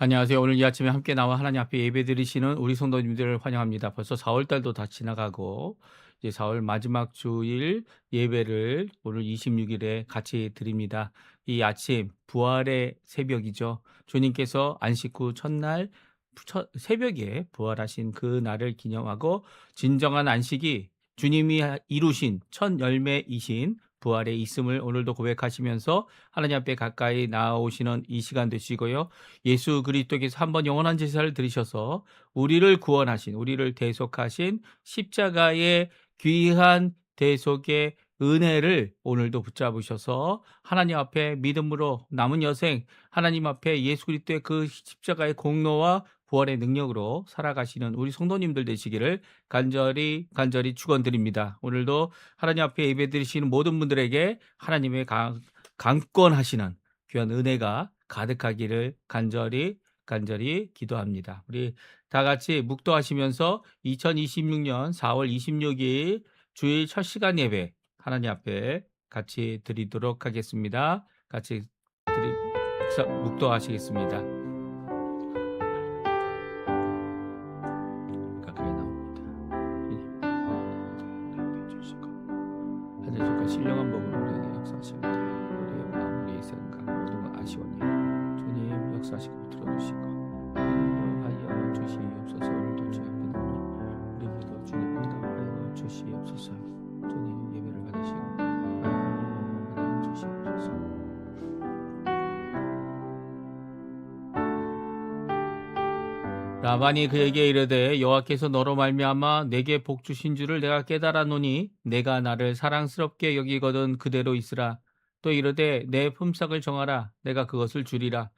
안녕하세요. 오늘 이 아침에 함께 나와 하나님 앞에 예배드리시는 우리 성도님들을 환영합니다. 벌써 4월 달도 다 지나가고 이제 4월 마지막 주일 예배를 오늘 26일에 같이 드립니다. 이 아침 부활의 새벽이죠. 주님께서 안식 후 첫날 새벽에 부활하신 그 날을 기념하고 진정한 안식이 주님이 이루신 첫 열매이신 부활의 있음을 오늘도 고백하시면서 하나님 앞에 가까이 나아오시는 이 시간 되시고요. 예수 그리스도께서 한번 영원한 제사를 드리셔서 우리를 구원하신, 우리를 대속하신 십자가의 귀한 대속의 은혜를 오늘도 붙잡으셔서 하나님 앞에 믿음으로 남은 여생, 하나님 앞에 예수 그리스도의 그 십자가의 공로와 부활의 능력으로 살아가시는 우리 성도님들 되시기를 간절히 축원드립니다. 오늘도 하나님 앞에 예배드리시는 모든 분들에게 하나님의 강권하시는 귀한 은혜가 가득하기를 간절히 기도합니다. 우리 다 같이 묵도하시면서 2026년 4월 26일 주일 첫 시간 예배 하나님 앞에 같이 드리도록 하겠습니다. 같이 묵도하시겠습니다. 가까이 나옵니다. 하늘과 신령한 법으로 우리에게 역사하시고 우리의 마음, 우리의 생각 모든 것 아시오니 주님 역사하시고 들어주시고 인도하여 주시옵소서. 오늘도 주 앞에 나오니 우리 모두 주님 응답하여 주시옵소서. 주님 예배를 받으시고 받아 주시옵소서. 라반이 그에게 이르되 여호와께서 너로 말미암아 내게 복 주신 줄을 내가 깨달았노니 내가 나를 사랑스럽게 여기거든 그대로 있으라. 또 이르되 내 품삯을 정하라. 내가 그것을 주리라.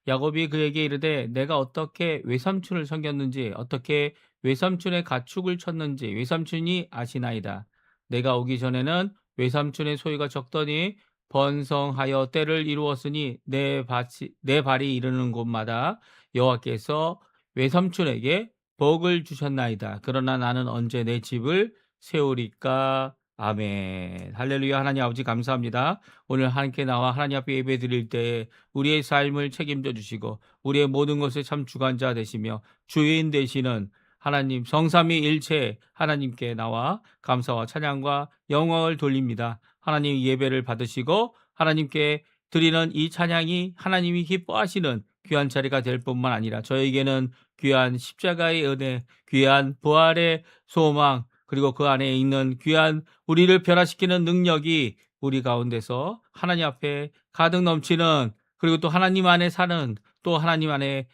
야곱이 그에게 이르되 내가 어떻게 외삼촌을 섬겼는지 어떻게 외삼촌의 가축을 쳤는지 외삼촌이 아시나이다. 내가 오기 전에는 외삼촌의 소유가 적더니 번성하여 때를 이루었으니 내 발이 이르는 곳마다 여호와께서 외삼촌에게 복을 주셨나이다. 그러나 나는 언제 내 집을 세우리까? 아멘. 할렐루야. 하나님 아버지 감사합니다. 오늘 함께 나와 하나님 앞에 예배 드릴 때 우리의 삶을 책임져 주시고 우리의 모든 것에 참 주관자 되시며 주인 되시는 하나님 성삼위일체 하나님께 나와 감사와 찬양과 영광을 돌립니다. 하나님 예배를 받으시고 하나님께 드리는 이 찬양이 하나님이 기뻐하시는 귀한 자리가 될 뿐만 아니라 저에게는 귀한 십자가의 은혜, 귀한 부활의 소망, 그리고 그 안에 있는 귀한 우리를 변화시키는 능력이 우리 가운데서 하나님 앞에 가득 넘치는, 그리고 또 하나님 안에 사는, 또 하나님 안에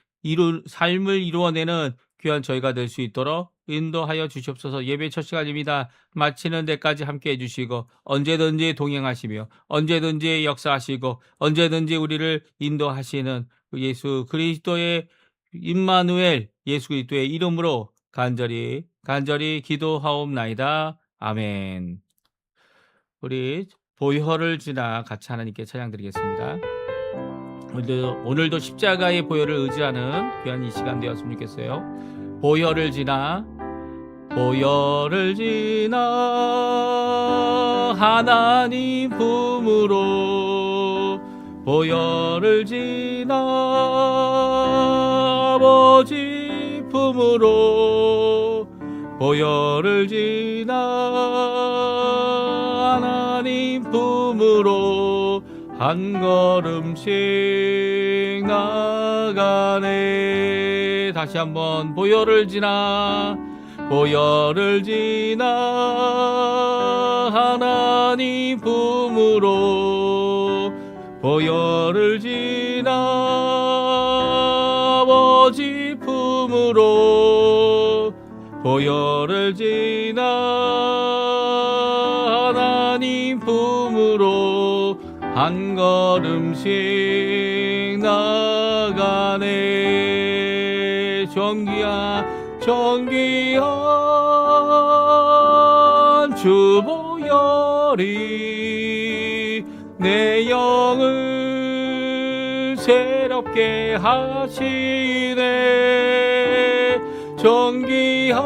삶을 이루어내는 귀한 저희가 될 수 있도록 인도하여 주시옵소서. 예배 첫 시간입니다. 마치는 데까지 함께 해주시고 언제든지 동행하시며 언제든지 역사하시고 언제든지 우리를 인도하시는 예수 그리스도의 임마누엘 예수 그리스도의 이름으로 간절히 기도하옵나이다. 아멘. 우리 보혈을 지나 같이 하나님께 찬양 드리겠습니다. 오늘도 십자가의 보혈을 의지하는 귀한 이 시간 되었으면 좋겠어요. 보혈을 지나 하나님 품으로 보혈을 지나 아버지 품으로 보혈을 지나 하나님 품으로 한 걸음씩 나가네. 다시 한번 보혈을 지나 하나님 품으로 보혈을 지나 아버지 품으로 보혈을 지나 하나님 품으로 한 걸음씩 나가네. 정귀한 주 보혈이 내 영을 새롭게 하시네. 정귀한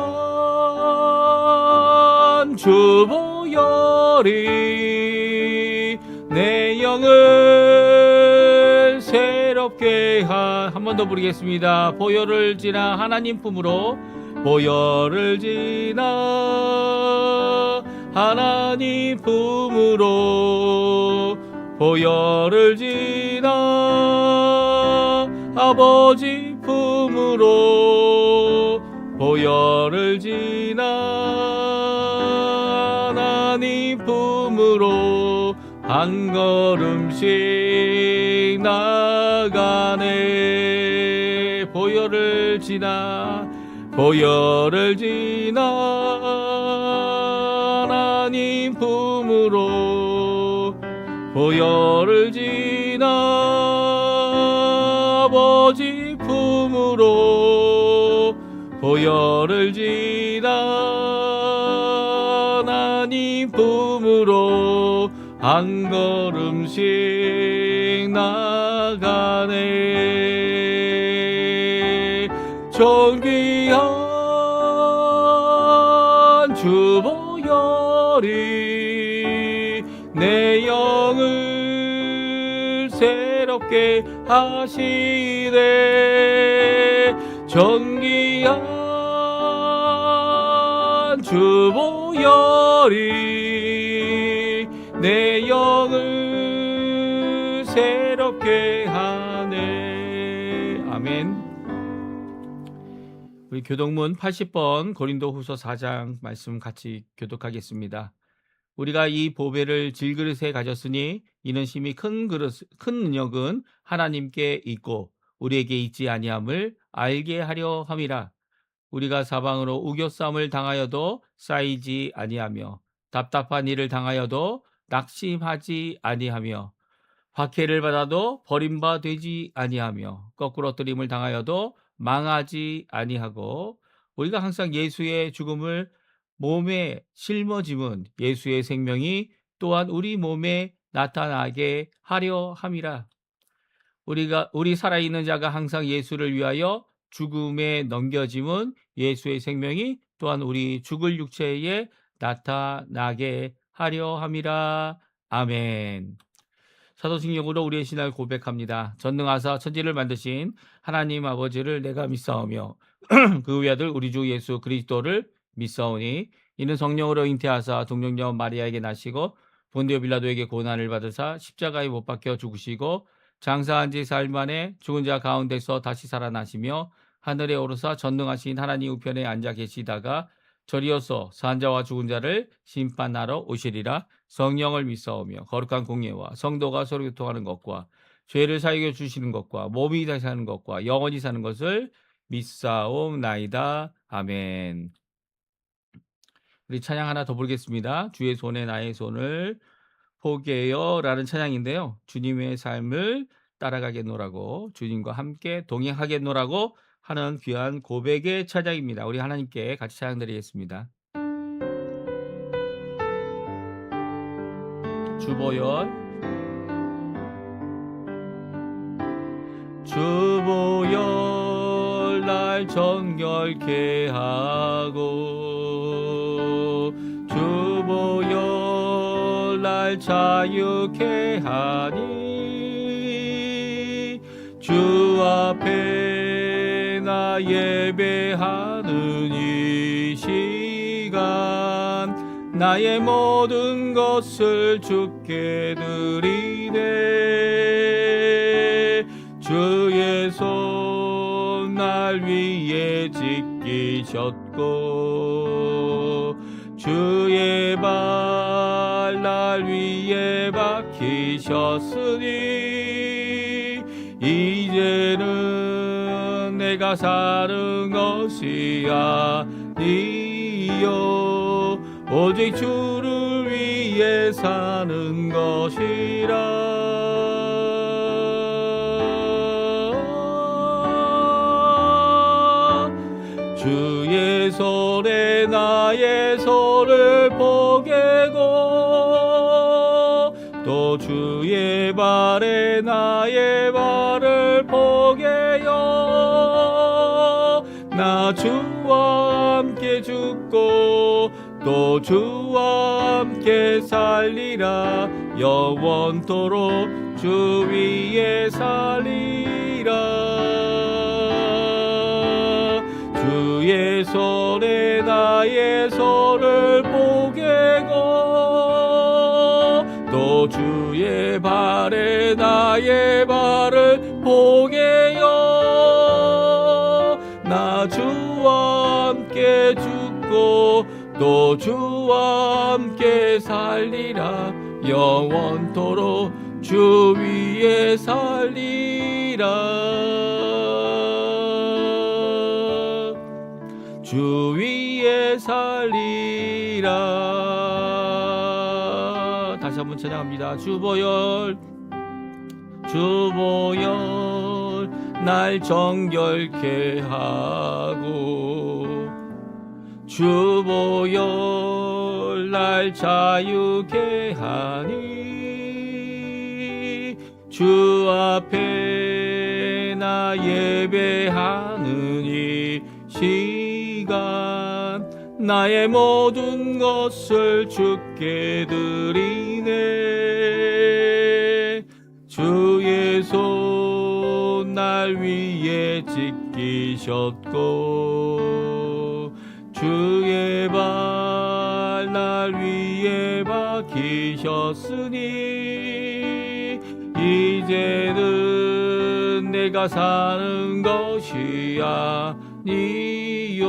주 보혈이 내 영을 새롭게 새롭게 한 번 더 부르겠습니다. 보혈을 지나 하나님 품으로, 보혈을 지나 하나님 품으로, 보혈을 지나 아버지 품으로, 보혈을 지나 하나님 품으로 한 걸음씩 나가네. 보혈을 지나, 보혈을 지나 하나님 품으로, 보혈을 지나 아버지 품으로, 보혈을 지나 하나님 품으로 한 걸음씩 나가네. 존귀한 주 보혈이 내 영을 새롭게 하시네. 존귀한 주 보혈이 내 영을 새롭게 하네. 아멘. 우리 교독문 80번 고린도후서 4장 말씀 같이 교독하겠습니다. 우리가 이 보배를 질그릇에 가졌으니 이는 심히 큰 능력은 하나님께 있고 우리에게 있지 아니함을 알게 하려 함이라. 우리가 사방으로 우겨싸움을 당하여도 쌓이지 아니하며 답답한 일을 당하여도 낙심하지 아니하며 박해를 받아도 버림바 되지 아니하며 거꾸로 뜨림을 당하여도 망하지 아니하고 우리가 항상 예수의 죽음을 몸에 짊어짐은 예수의 생명이 또한 우리 몸에 나타나게 하려 함이라. 우리 살아있는 자가 항상 예수를 위하여 죽음에 넘겨짐은 예수의 생명이 또한 우리 죽을 육체에 나타나게 하려 함이라. 아멘. 사도신경으로 우리의 신앙을 고백합니다. 전능하사 천지를 만드신 하나님 아버지를 내가 믿사오며 그 외아들 우리 주 예수 그리스도를 믿사오니 이는 성령으로 잉태하사 동정녀 마리아에게 나시고 본디오 빌라도에게 고난을 받으사 십자가에 못 박혀 죽으시고 장사한 지 사흘 만에 죽은 자 가운데서 다시 살아나시며 하늘에 오르사 전능하신 하나님 우편에 앉아 계시다가 저리어서 산 자와 죽은 자를 심판하러 오시리라. 성령을 믿사오며 거룩한 공예와 성도가 서로 교통하는 것과 죄를 사하여 주시는 것과 몸이 다시 사는 것과 영원히 사는 것을 믿사옵나이다. 아멘. 우리 찬양 하나 더 부르겠습니다. 주의 손에 나의 손을 포개요 라는 찬양인데요. 주님의 삶을 따라가겠노라고, 주님과 함께 동행하겠노라고 하는 귀한 고백의 찬양입니다. 우리 하나님께 같이 찬양 드리겠습니다. 주보혈, 주보혈 날 정결케 하고 주보혈 날 자유케 하니 주 앞에 나 예배하는 이 시간 나의 모든 것을 주께 드리네. 주의 손 날 위에 지키셨고 주의 발 날 위에 박히셨으니 이제는 내가 사는 것이 아니요 오직 주를 위해 사는 것이라. 주의 손에 나의 손을 포개고 또 주의 발에 나의 발을 포개요. 나 주와 함께 죽고 또 주와 함께 살리라. 영원토록 주 위에 살리 주의 손에 나의 손을 포개고 또 주의 발에 나의 발을 포개요. 나 주와 함께 죽고 또 주와 함께 살리라. 영원토록 주 위에 살리라. 주 위에 살리라. 다시 한번 찬양합니다. 주보혈 주보혈 날 정결케 하고 주보혈 날 자유케 하니 주 앞에 나 예배하는 이 시간 나의 모든 것을 주께 드리네. 주의 손 날 위에 지키셨고 주의 발 날 위에 박히셨으니 이제는 내가 사는 것이 아니요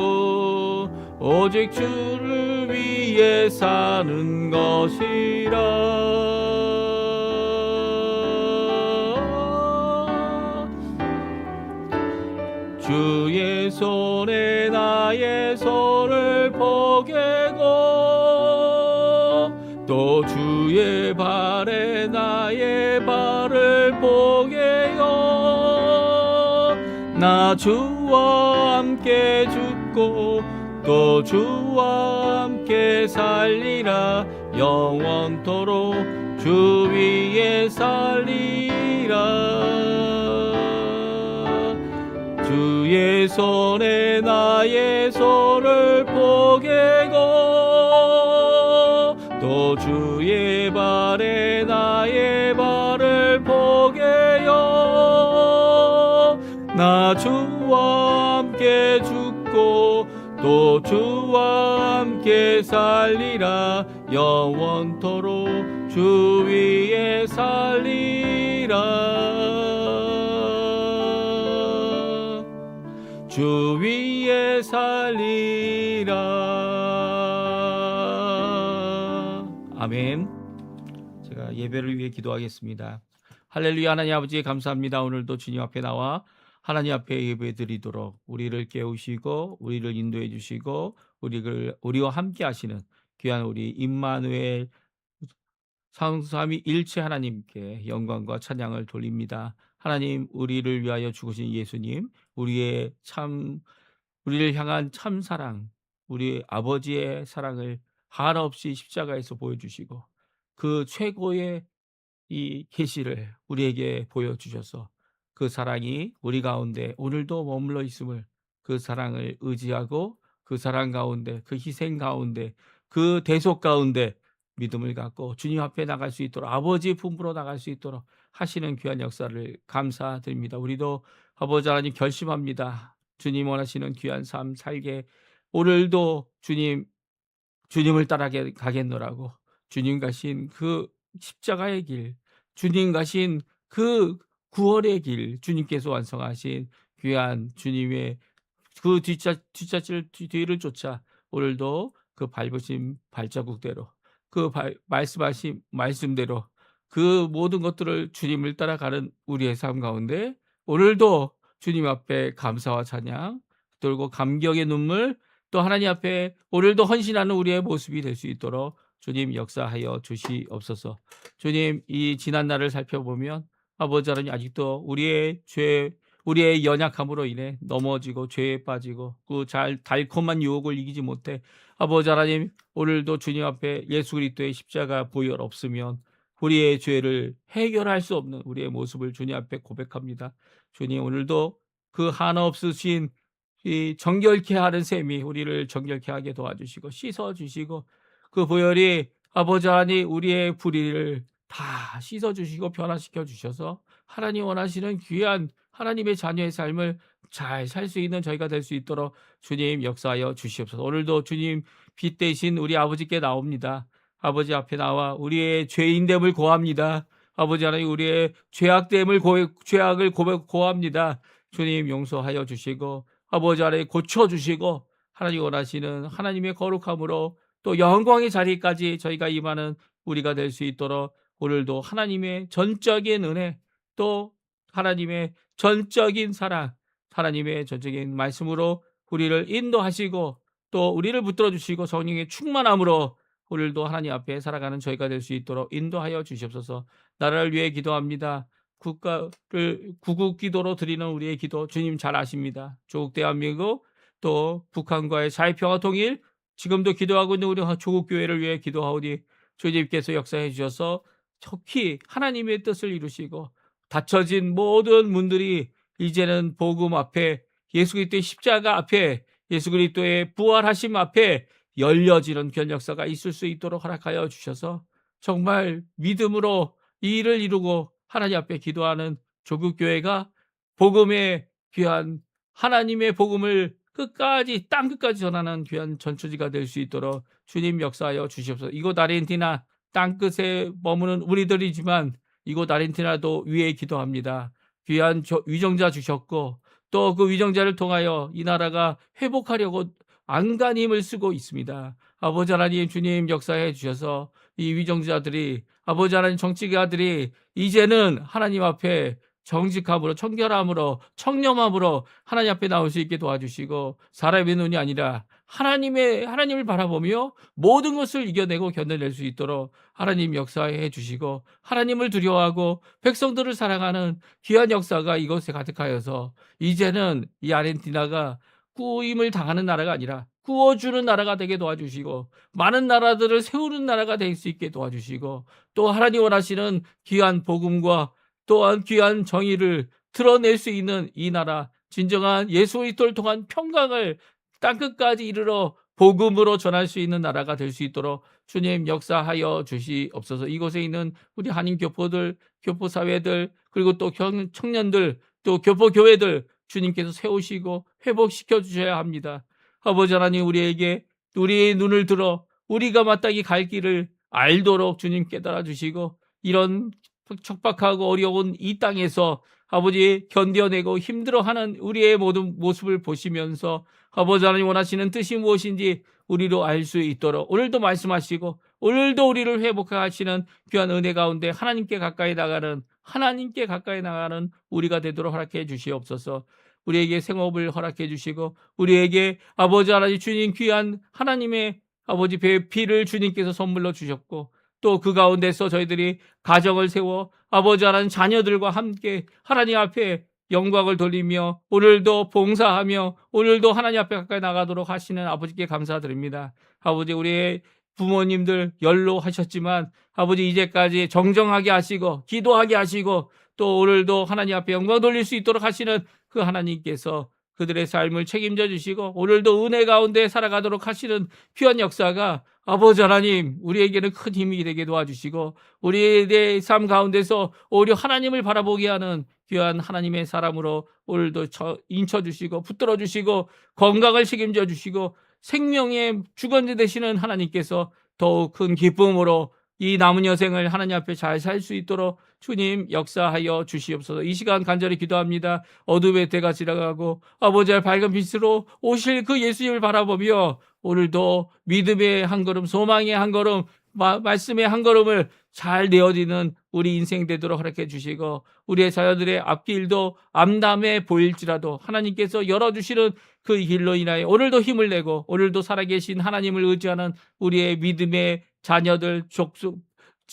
오직 주를 위해 사는 것이라. 주의 손에 나의 손을 포개고 또 주의 발에 나의 발을 포개요. 나 주와 함께 죽고 또 주와 함께 살리라. 영원토록 주 위에 살리라. 주의 손에 나의 손을 포개고 또 주의 발에 나의 발을 포개요. 나 주와 함께 죽고 또 주와 함께 살리라. 영원토록 주 위에 살리라. 주 위에 살리라. 아멘. 제가 예배를 위해 기도하겠습니다. 할렐루야. 하나님 아버지 감사합니다. 오늘도 주님 앞에 나와 하나님 앞에 예배 드리도록 우리를 깨우시고 우리를 인도해 주시고 우리와 함께 하시는 귀한 우리 임마누엘 삼위 일체 하나님께 영광과 찬양을 돌립니다. 하나님, 우리를 위하여 죽으신 예수님, 우리를 향한 참 사랑, 우리 아버지의 사랑을 한없이 십자가에서 보여주시고 그 최고의 이 계시를 우리에게 보여주셔서 그 사랑이 우리 가운데 오늘도 머물러 있음을, 그 사랑을 의지하고 그 사랑 가운데, 그 희생 가운데, 그 대속 가운데 믿음을 갖고 주님 앞에 나갈 수 있도록, 아버지 품으로 나갈 수 있도록 하시는 귀한 역사를 감사드립니다. 우리도 아버지 하나님 결심합니다. 주님 원하시는 귀한 삶 살게 오늘도 주님을 따라 가겠노라고, 주님 가신 그 십자가의 길, 주님 가신 그 구원의 길, 주님께서 완성하신 귀한 주님의 그 뒤를 쫓아 오늘도 그 밟으신 발자국대로, 그 말씀하신 말씀대로 그 모든 것들을 주님을 따라가는 우리의 삶 가운데 오늘도 주님 앞에 감사와 찬양 그리고 감격의 눈물, 또 하나님 앞에 오늘도 헌신하는 우리의 모습이 될 수 있도록 주님 역사하여 주시옵소서. 주님, 이 지난 날을 살펴보면 아버지 하나님 아직도 우리의 연약함으로 인해 넘어지고 죄에 빠지고 그 달콤한 유혹을 이기지 못해 아버지 하나님 오늘도 주님 앞에 예수 그리스도의 십자가 보혈 없으면 우리의 죄를 해결할 수 없는 우리의 모습을 주님 앞에 고백합니다. 주님, 오늘도 그 하나 없으신 이 정결케 하는 셈이 우리를 정결케 하게 도와주시고 씻어주시고 그 보혈이 아버지 하나님 우리의 불의를 다 씻어주시고 변화시켜 주셔서 하나님 원하시는 귀한 하나님의 자녀의 삶을 잘 살 수 있는 저희가 될 수 있도록 주님 역사하여 주시옵소서. 오늘도 주님 빛 대신 우리 아버지께 나옵니다. 아버지 앞에 나와 우리의 죄인됨을 고합니다. 아버지 하나님 우리의 죄악을 고합니다. 주님 용서하여 주시고 아버지 하나님 고쳐주시고 하나님 원하시는 하나님의 거룩함으로 또 영광의 자리까지 저희가 임하는 우리가 될 수 있도록 오늘도 하나님의 전적인 은혜 또 하나님의 전적인 사랑 하나님의 전적인 말씀으로 우리를 인도하시고 또 우리를 붙들어 주시고 성령의 충만함으로 오늘도 하나님 앞에 살아가는 저희가 될 수 있도록 인도하여 주시옵소서. 나라를 위해 기도합니다. 국가를 구국 기도로 드리는 우리의 기도 주님 잘 아십니다. 조국 대한민국 또 북한과의 자유평화 통일 지금도 기도하고 있는 우리 조국 교회를 위해 기도하오니 주님께서 역사해 주셔서 속히 하나님의 뜻을 이루시고 닫혀진 모든 문들이 이제는 복음 앞에 예수 그리스도의 십자가 앞에 예수 그리스도의 부활하심 앞에 열려지는 귀한 역사가 있을 수 있도록 허락하여 주셔서 정말 믿음으로 이 일을 이루고 하나님 앞에 기도하는 조국교회가 복음의 귀한 하나님의 복음을 끝까지 땅 끝까지 전하는 귀한 전초지가 될 수 있도록 주님 역사하여 주시옵소서. 이곳 아르헨티나 땅끝에 머무는 우리들이지만 이곳 아르헨티나도 위에 기도합니다. 귀한 위정자 주셨고 또 그 위정자를 통하여 이 나라가 회복하려고 안간히 힘을 쓰고 있습니다. 아버지 하나님 주님 역사해 주셔서 이 위정자들이 아버지 하나님 정치가들이 이제는 하나님 앞에 정직함으로 청결함으로 청렴함으로 하나님 앞에 나올 수 있게 도와주시고 사람의 눈이 아니라 하나님을 바라보며 모든 것을 이겨내고 견뎌낼 수 있도록 하나님 역사해 주시고 하나님을 두려워하고 백성들을 사랑하는 귀한 역사가 이곳에 가득하여서 이제는 이 아르헨티나가 구임을 당하는 나라가 아니라 구워주는 나라가 되게 도와주시고 많은 나라들을 세우는 나라가 될 수 있게 도와주시고 또 하나님 원하시는 귀한 복음과 또한 귀한 정의를 드러낼 수 있는 이 나라 진정한 예수 그리스도를 통한 평강을 땅끝까지 이르러 복음으로 전할 수 있는 나라가 될 수 있도록 주님 역사하여 주시옵소서. 이곳에 있는 우리 한인 교포들, 교포사회들 그리고 또 청년들 또 교포교회들 주님께서 세우시고 회복시켜 주셔야 합니다. 아버지 하나님 우리에게 우리의 눈을 들어 우리가 마땅히 갈 길을 알도록 주님 깨달아 주시고 이런 척박하고 어려운 이 땅에서 아버지 견뎌내고 힘들어하는 우리의 모든 모습을 보시면서 아버지 하나님 원하시는 뜻이 무엇인지 우리로 알 수 있도록 오늘도 말씀하시고 오늘도 우리를 회복하시는 귀한 은혜 가운데 하나님께 가까이 나가는 우리가 되도록 허락해 주시옵소서. 우리에게 생업을 허락해 주시고 우리에게 아버지 하나님 주님 귀한 하나님의 아버지 피를 주님께서 선물로 주셨고 또 그 가운데서 저희들이 가정을 세워 아버지 하나님 자녀들과 함께 하나님 앞에 영광을 돌리며 오늘도 봉사하며 오늘도 하나님 앞에 가까이 나가도록 하시는 아버지께 감사드립니다. 아버지 우리의 부모님들 연로하셨지만 아버지 이제까지 정정하게 하시고 기도하게 하시고 또 오늘도 하나님 앞에 영광 돌릴 수 있도록 하시는 그 하나님께서 그들의 삶을 책임져 주시고 오늘도 은혜 가운데 살아가도록 하시는 귀한 역사가 아버지 하나님 우리에게는 큰 힘이 되게 도와주시고 우리의 삶 가운데서 오히려 하나님을 바라보게 하는 귀한 하나님의 사람으로 오늘도 인쳐주시고 붙들어 주시고 건강을 책임져 주시고 생명의 주관자 되시는 하나님께서 더욱 큰 기쁨으로 이 남은 여생을 하나님 앞에 잘 살 수 있도록 주님 역사하여 주시옵소서. 이 시간 간절히 기도합니다. 어둠의 때가 지나가고 아버지의 밝은 빛으로 오실 그 예수님을 바라보며 오늘도 믿음의 한 걸음, 소망의 한 걸음, 말씀의 한 걸음을 잘 내어지는 우리 인생 되도록 허락해 주시고 우리의 자녀들의 앞길도 암담해 보일지라도 하나님께서 열어주시는 그 길로 인하여 오늘도 힘을 내고 오늘도 살아계신 하나님을 의지하는 우리의 믿음의 자녀들,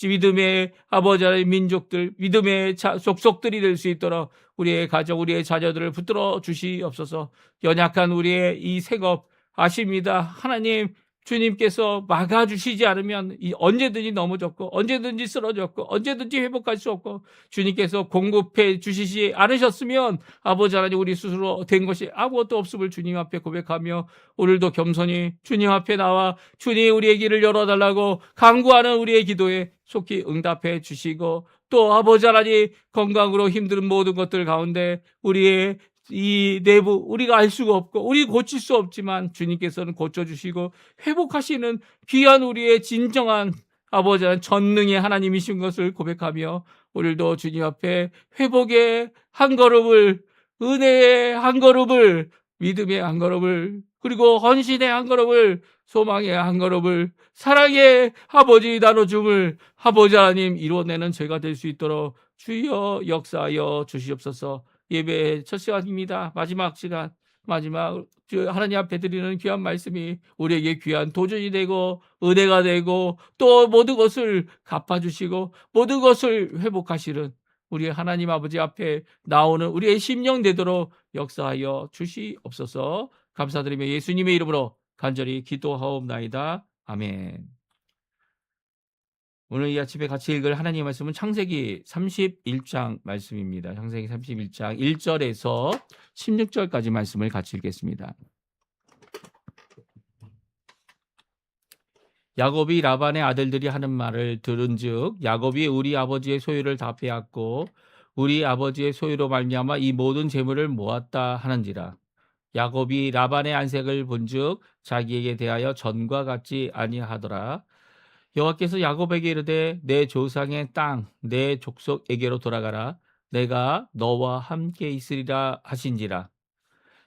믿음의 아버지 하나님 민족들, 믿음의 족속들이 될 수 있도록 우리의 가정, 우리의 자녀들을 붙들어 주시옵소서. 연약한 우리의 이 생업 아십니다. 하나님 주님께서 막아주시지 않으면 언제든지 넘어졌고 언제든지 쓰러졌고 언제든지 회복할 수 없고, 주님께서 공급해 주시지 않으셨으면 아버지 하나님 우리 스스로 된 것이 아무것도 없음을 주님 앞에 고백하며, 오늘도 겸손히 주님 앞에 나와 주님 우리의 길을 열어달라고 간구하는 우리의 기도에 속히 응답해 주시고, 또 아버지 하나님 건강으로 힘든 모든 것들 가운데 우리의 이 내부 우리가 알 수가 없고 우리 고칠 수 없지만 주님께서는 고쳐주시고 회복하시는 귀한 우리의 진정한 아버지 하나님 전능의 하나님이신 것을 고백하며, 오늘도 주님 앞에 회복의 한 걸음을, 은혜의 한 걸음을, 믿음의 한 걸음을, 그리고 헌신의 한 걸음을, 소망의 한 걸음을, 사랑의 아버지 나눠줌을 아버지 하나님 이루어내는 저희가 될 수 있도록 주여 역사하여 주시옵소서. 예배 첫 시간입니다. 마지막 시간, 마지막 하나님 앞에 드리는 귀한 말씀이 우리에게 귀한 도전이 되고 은혜가 되고 또 모든 것을 갚아주시고 모든 것을 회복하시는 우리 하나님 아버지 앞에 나오는 우리의 심령 되도록 역사하여 주시옵소서. 감사드리며 예수님의 이름으로 간절히 기도하옵나이다. 아멘. 오늘 이 아침에 같이 읽을 하나님의 말씀은 창세기 31장 말씀입니다. 창세기 31장 1절에서 16절까지 말씀을 같이 읽겠습니다. 야곱이 라반의 아들들이 하는 말을 들은즉 야곱이 우리 아버지의 소유를 다 빼앗고 우리 아버지의 소유로 말미암아 이 모든 재물을 모았다 하는지라. 야곱이 라반의 안색을 본즉 자기에게 대하여 전과 같지 아니하더라. 여호와께서 야곱에게 이르되 내 조상의 땅 내 족속에게로 돌아가라. 내가 너와 함께 있으리라 하신지라.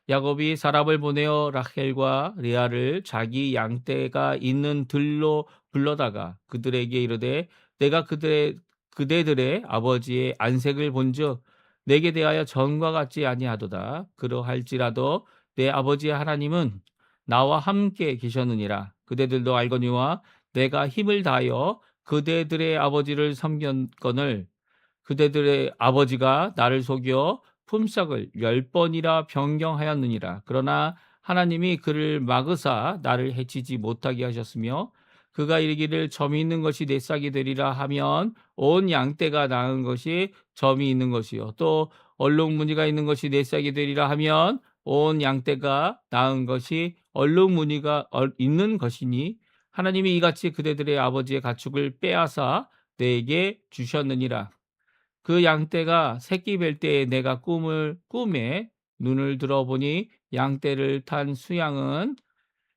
야곱이 사람을 보내어 라헬과 레아를 자기 양떼가 있는 들로 불러다가 그들에게 이르되 내가 그대들의 아버지의 안색을 본즉 내게 대하여 전과 같지 아니하도다. 그러할지라도 내 아버지의 하나님은 나와 함께 계셨느니라. 그대들도 알거니와 내가 힘을 다하여 그대들의 아버지를 섬겼거늘 그대들의 아버지가 나를 속여 품삯을 10번이나 변경하였느니라. 그러나 하나님이 그를 막으사 나를 해치지 못하게 하셨으며 그가 이르기를 점이 있는 것이 내 싹이 되리라 하면 온 양떼가 나은 것이 점이 있는 것이요 또 얼룩무늬가 있는 것이 내 싹이 되리라 하면 온 양떼가 나은 것이 얼룩무늬가 있는 것이니 하나님이 이같이 그대들의 아버지의 가축을 빼앗아 내게 주셨느니라. 그 양떼가 새끼 뵐 때에 내가 꿈에 눈을 들어보니 양떼를 탄 수양은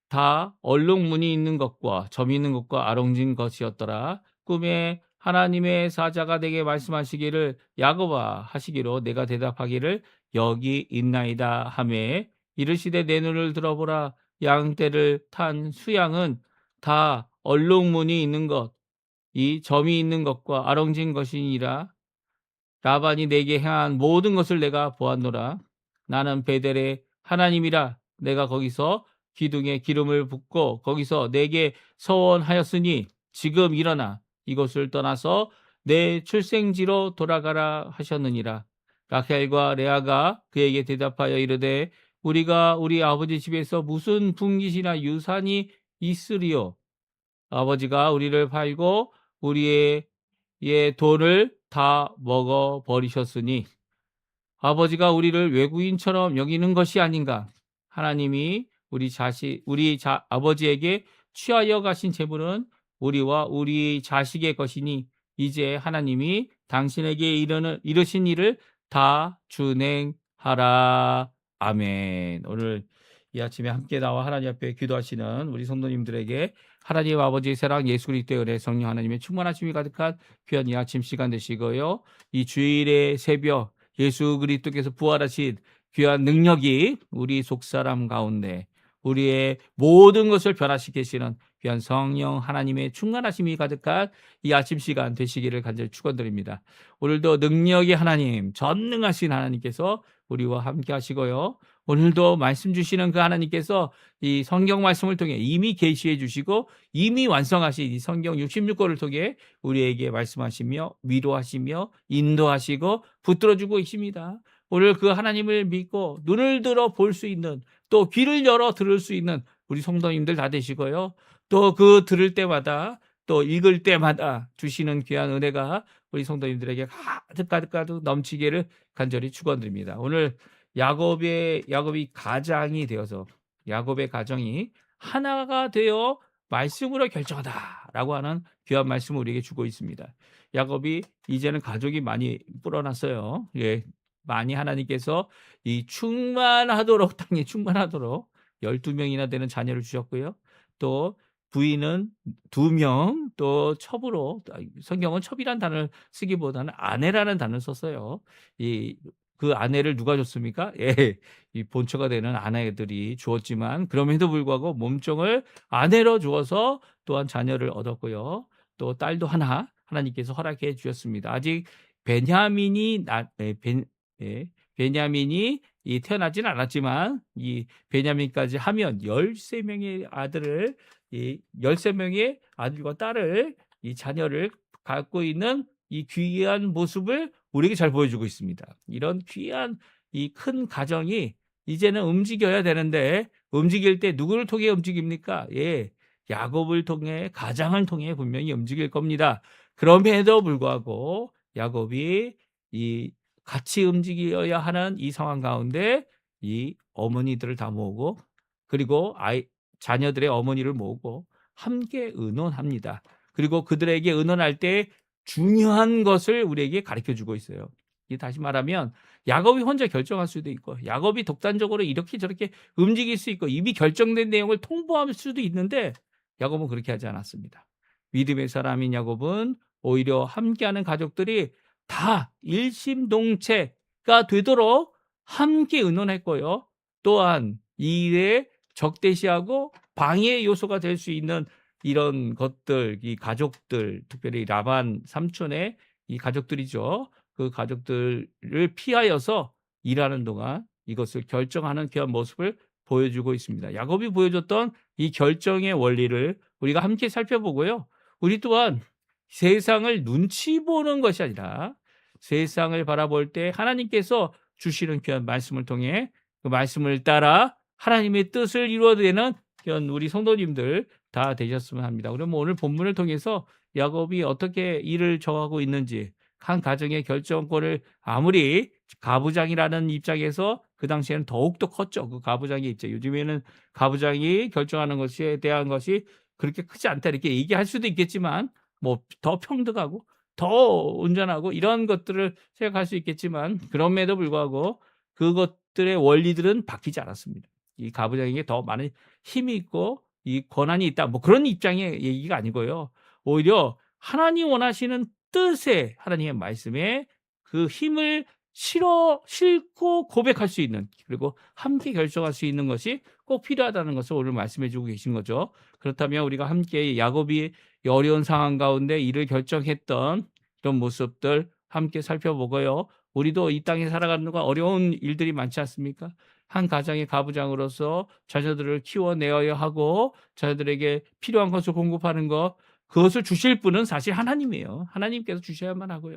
다 얼룩무늬 있는 것과 점이 있는 것과 아롱진 것이었더라. 꿈에 하나님의 사자가 내게 말씀하시기를 야곱아 하시기로 내가 대답하기를 여기 있나이다 하매 이르시되 내 눈을 들어보라. 양떼를 탄 수양은 다 얼룩무늬 있는 것, 이 점이 있는 것과 아롱진 것이니라. 라반이 내게 행한 모든 것을 내가 보았노라. 나는 베델의 하나님이라. 내가 거기서 기둥에 기름을 붓고 거기서 내게 서원하였으니 지금 일어나 이곳을 떠나서 내 출생지로 돌아가라 하셨느니라. 라헬과 레아가 그에게 대답하여 이르되 우리가 우리 아버지 집에서 무슨 분깃이나 유산이 있으리요. 아버지가 우리를 팔고 우리의 돈을 다 먹어버리셨으니 아버지가 우리를 외국인처럼 여기는 것이 아닌가. 하나님이 아버지에게 취하여 가신 재물은 우리와 우리 자식의 것이니 이제 하나님이 당신에게 이르신 일을 다 준행하라. 아멘. 오늘 이 아침에 함께 나와 하나님 앞에 기도하시는 우리 성도님들에게 하나님 아버지의 사랑 예수 그리스도의 은혜 성령 하나님의 충만하심이 가득한 귀한 이 아침 시간 되시고요. 이 주일의 새벽 예수 그리스도께서 부활하신 귀한 능력이 우리 속사람 가운데 우리의 모든 것을 변화시키시는 귀한 성령 하나님의 충만하심이 가득한 이 아침 시간 되시기를 간절히 축원드립니다. 오늘도 능력의 하나님, 전능하신 하나님께서 우리와 함께 하시고요. 오늘도 말씀 주시는 그 하나님께서 이 성경 말씀을 통해 이미 계시해 주시고 이미 완성하신 이 성경 66권을 통해 우리에게 말씀하시며 위로하시며 인도하시고 붙들어주고 있습니다. 오늘 그 하나님을 믿고 눈을 들어 볼 수 있는 또 귀를 열어 들을 수 있는 우리 성도님들 다 되시고요. 또 그 들을 때마다 또 읽을 때마다 주시는 귀한 은혜가 우리 성도님들에게 가득 넘치기를 간절히 축원드립니다. 오늘 야곱이 가장이 되어서 야곱의 가정이 하나가 되어 말씀으로 결정하다라고 하는 귀한 말씀을 우리에게 주고 있습니다. 야곱이 이제는 가족이 많이 불어났어요. 예. 많이 하나님께서 이 충만하도록 땅에 충만하도록 12명이나 되는 자녀를 주셨고요. 또 부인은 2명, 또 첩으로 성경은 첩이란 단어를 쓰기보다는 아내라는 단어를 썼어요. 그 아내를 누가 줬습니까? 예, 이 본처가 되는 아내들이 주었지만 그럼에도 불구하고 몸종을 아내로 주어서 또한 자녀를 얻었고요. 또 딸도 하나 하나님께서 허락해 주셨습니다. 아직 베냐민이 베냐민이 태어나진 않았지만 이 베냐민까지 하면 13명의 아들을 13명의 아들과 딸을 이 자녀를 갖고 있는 이 귀한 모습을 우리에게 잘 보여주고 있습니다. 이런 귀한 이 큰 가정이 이제는 움직여야 되는데 움직일 때 누구를 통해 움직입니까? 예. 야곱을 통해 가장을 통해 분명히 움직일 겁니다. 그럼에도 불구하고 야곱이 이 같이 움직여야 하는 이 상황 가운데 이 어머니들을 다 모으고 그리고 자녀들의 어머니를 모으고 함께 의논합니다. 그리고 그들에게 의논할 때 중요한 것을 우리에게 가르쳐 주고 있어요. 다시 말하면 야곱이 혼자 결정할 수도 있고 야곱이 독단적으로 이렇게 저렇게 움직일 수 있고 이미 결정된 내용을 통보할 수도 있는데 야곱은 그렇게 하지 않았습니다. 믿음의 사람인 야곱은 오히려 함께하는 가족들이 다 일심동체가 되도록 함께 의논했고요. 또한 이 일에 적대시하고 방해 요소가 될 수 있는 이런 것들, 이 가족들, 특별히 라반 삼촌의 이 가족들이죠. 그 가족들을 피하여서 일하는 동안 이것을 결정하는 귀한 모습을 보여주고 있습니다. 야곱이 보여줬던 이 결정의 원리를 우리가 함께 살펴보고요. 우리 또한 세상을 눈치 보는 것이 아니라 세상을 바라볼 때 하나님께서 주시는 귀한 말씀을 통해 그 말씀을 따라 하나님의 뜻을 이루어내는 우리 성도님들 다 되셨으면 합니다. 그러면 오늘 본문을 통해서 야곱이 어떻게 일을 정하고 있는지 한 가정의 결정권을 아무리 가부장이라는 입장에서 그 당시에는 더욱더 컸죠. 그 가부장의 입장. 요즘에는 가부장이 결정하는 것에 대한 것이 그렇게 크지 않다 이렇게 얘기할 수도 있겠지만 뭐 더 평등하고 더 온전하고 이런 것들을 생각할 수 있겠지만 그럼에도 불구하고 그것들의 원리들은 바뀌지 않았습니다. 이 가부장에게 더 많은 힘이 있고 이 권한이 있다. 뭐 그런 입장의 얘기가 아니고요. 오히려 하나님 원하시는 뜻에 하나님의 말씀에 그 힘을 싣고 고백할 수 있는 그리고 함께 결정할 수 있는 것이 꼭 필요하다는 것을 오늘 말씀해 주고 계신 거죠. 그렇다면 우리가 함께 야곱이 어려운 상황 가운데 일을 결정했던 이런 모습들 함께 살펴보고요. 우리도 이 땅에 살아가는 동안 어려운 일들이 많지 않습니까? 한 가정의 가부장으로서 자녀들을 키워내어야 하고 자녀들에게 필요한 것을 공급하는 것 그것을 주실 분은 사실 하나님이에요. 하나님께서 주셔야만 하고요.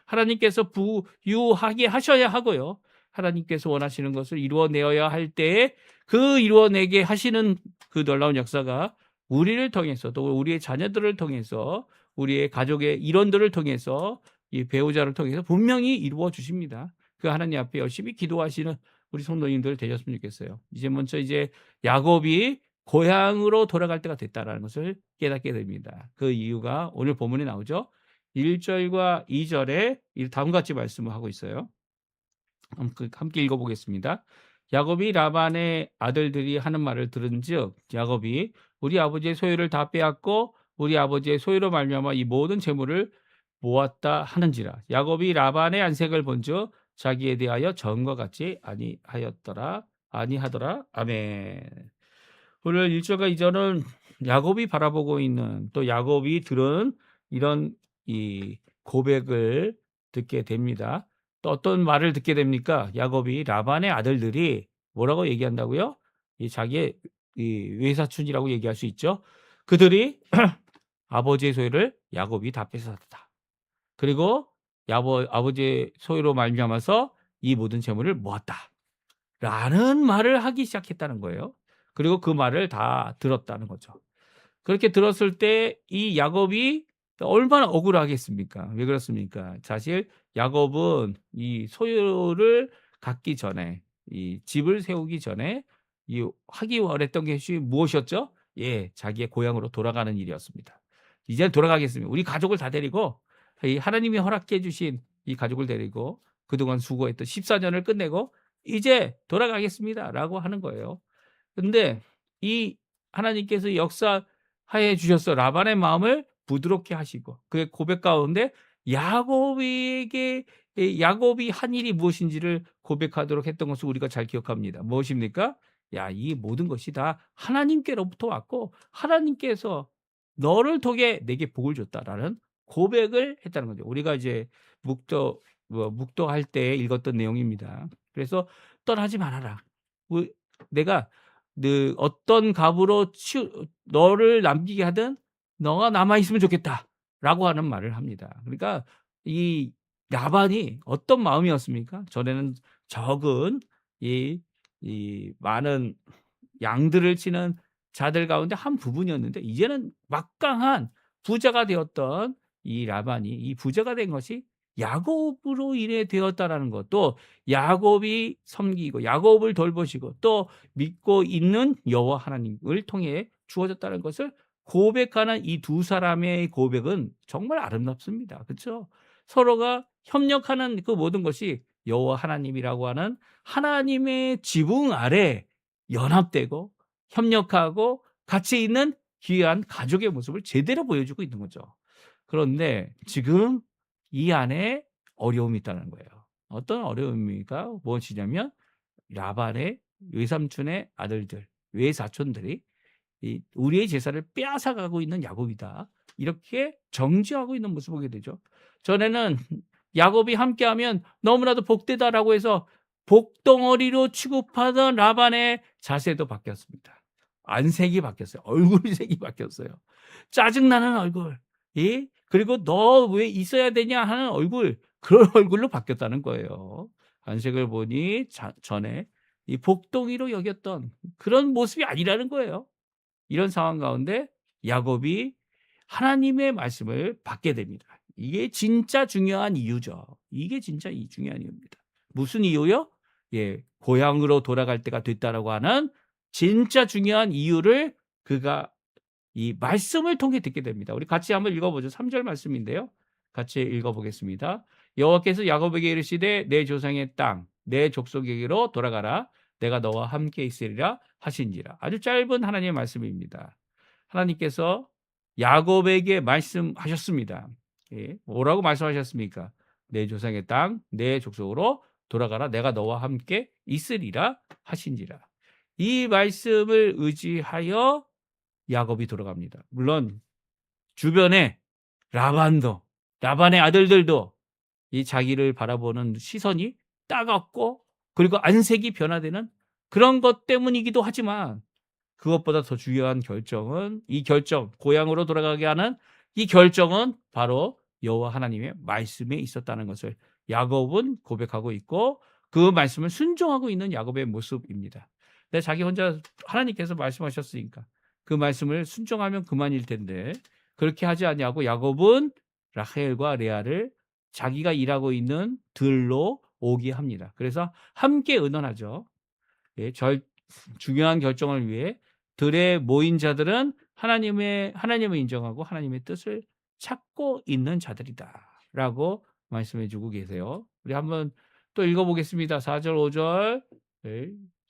하나님께서 부유하게 하셔야 하고요. 하나님께서 원하시는 것을 이루어내어야 할 때에 그 이루어내게 하시는 그 놀라운 역사가 우리를 통해서 또 우리의 자녀들을 통해서 우리의 가족의 일원들을 통해서 이 배우자를 통해서 분명히 이루어 주십니다. 그 하나님 앞에 열심히 기도하시는 우리 성도님들 되셨으면 좋겠어요. 이제 야곱이 고향으로 돌아갈 때가 됐다라는 것을 깨닫게 됩니다. 그 이유가 오늘 본문에 나오죠. 1절과 2절에 다음과 같이 말씀을 하고 있어요. 함께 읽어보겠습니다. 야곱이 라반의 아들들이 하는 말을 들은즉 야곱이 우리 아버지의 소유를 다 빼앗고 우리 아버지의 소유로 말미암아 이 모든 재물을 모았다 하는지라. 야곱이 라반의 안색을 본즉 자기에 대하여 전과 같이 아니하더라. 아멘. 오늘 1절과 2절은 야곱이 바라보고 있는 또 야곱이 들은 이런 이 고백을 듣게 됩니다. 또 어떤 말을 듣게 됩니까? 야곱이 라반의 아들들이 뭐라고 얘기한다고요? 자기의 외사촌이라고 얘기할 수 있죠. 그들이 아버지의 소유를 야곱이 다 뺏어갔다. 그리고 아버지의 소유로 말미암아서 이 모든 재물을 모았다. 라는 말을 하기 시작했다는 거예요. 그리고 그 말을 다 들었다는 거죠. 그렇게 들었을 때 이 야곱이 얼마나 억울하겠습니까? 왜 그렇습니까? 사실 야곱은 이 소유를 갖기 전에, 이 집을 세우기 전에 이 하기 원했던 것이 무엇이었죠? 예, 자기의 고향으로 돌아가는 일이었습니다. 이제 돌아가겠습니다. 우리 가족을 다 데리고, 이 하나님이 허락해 주신 이 가족을 데리고 그동안 수고했던 14년을 끝내고 이제 돌아가겠습니다라고 하는 거예요. 근데 이 하나님께서 역사하여 주셔서 라반의 마음을 부드럽게 하시고 그의 고백 가운데 야곱에게, 야곱이 한 일이 무엇인지를 고백하도록 했던 것을 우리가 잘 기억합니다. 무엇입니까? 야, 이 모든 것이 다 하나님께로부터 왔고 하나님께서 너를 통해 내게 복을 줬다라는 고백을 했다는 거죠. 우리가 이제 묵도할 때 읽었던 내용입니다. 그래서 떠나지 말아라. 내가 어떤 값으로 너를 남기게 하든 너가 남아 있으면 좋겠다라고 하는 말을 합니다. 그러니까 이 라반이 어떤 마음이었습니까? 전에는 적은 이 많은 양들을 치는 자들 가운데 한 부분이었는데 이제는 막강한 부자가 되었던 이 라반이 이 부자가 된 것이 야곱으로 인해 되었다라는 것도 야곱이 섬기고 야곱을 돌보시고 또 믿고 있는 여호와 하나님을 통해 주어졌다는 것을 고백하는 이 두 사람의 고백은 정말 아름답습니다. 그렇죠? 서로가 협력하는 그 모든 것이 여호와 하나님이라고 하는 하나님의 지붕 아래 연합되고 협력하고 같이 있는 귀한 가족의 모습을 제대로 보여주고 있는 거죠. 그런데 지금 이 안에 어려움이 있다는 거예요. 어떤 어려움입니까? 무엇이냐면 라반의 외삼촌의 아들들, 외사촌들이 우리의 제사를 빼앗아가고 있는 야곱이다. 이렇게 정죄하고 있는 모습을 보게 되죠. 전에는 야곱이 함께하면 너무나도 복되다라고 해서 복덩어리로 취급하던 라반의 자세도 바뀌었습니다. 안색이 바뀌었어요. 얼굴 색이 바뀌었어요. 짜증나는 얼굴. 예? 그리고 너 왜 있어야 되냐 하는 얼굴. 그런 얼굴로 바뀌었다는 거예요. 안색을 보니 전에 이 복덩이로 여겼던 그런 모습이 아니라는 거예요. 이런 상황 가운데 야곱이 하나님의 말씀을 받게 됩니다. 이게 진짜 중요한 이유죠. 이게 진짜 중요한 이유입니다. 무슨 이유요? 예, 고향으로 돌아갈 때가 됐다라고 하는 진짜 중요한 이유를 그가 이 말씀을 통해 듣게 됩니다. 우리 같이 한번 읽어보죠. 3절 말씀인데요. 같이 읽어보겠습니다. 여호와께서 야곱에게 이르시되 내 조상의 땅, 내 족속에게로 돌아가라. 내가 너와 함께 있으리라 하신지라. 아주 짧은 하나님의 말씀입니다. 하나님께서 야곱에게 말씀하셨습니다. 예, 뭐라고 말씀하셨습니까? 내 조상의 땅, 내 족속으로 돌아가라. 내가 너와 함께 있으리라 하신지라. 이 말씀을 의지하여 야곱이 돌아갑니다. 물론 주변에 라반의 아들들도 이 자기를 바라보는 시선이 따갑고 그리고 안색이 변화되는 그런 것 때문이기도 하지만 그것보다 더 중요한 결정은 이 결정, 고향으로 돌아가게 하는 이 결정은 바로 여호와 하나님의 말씀에 있었다는 것을 야곱은 고백하고 있고 그 말씀을 순종하고 있는 야곱의 모습입니다. 근데 자기 혼자 하나님께서 말씀하셨으니까 그 말씀을 순종하면 그만일 텐데 그렇게 하지 아니하고 야곱은 라헬과 레아를 자기가 일하고 있는 들로 오게 합니다. 그래서 함께 의논하죠. 예, 중요한 결정을 위해 들에 모인 자들은 하나님을 인정하고 하나님의 뜻을 찾고 있는 자들이다라고 말씀해 주고 계세요. 우리 한번 또 읽어보겠습니다. 4절, 5절,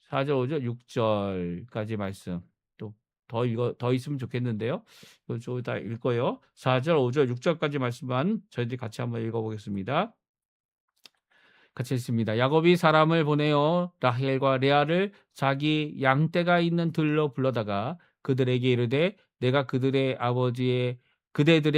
4절, 5절, 6절까지 말씀. 또 더 있으면 좋겠는데요. 좀 다 읽어요. 4절, 5절, 6절까지 말씀만 저희들이 같이 한번 읽어보겠습니다. 같이 읽습니다. 야곱이 사람을 보내어 라헬과 레아를 자기 양떼가 있는 들로 불러다가 그들에게 이르되 내가 그대들의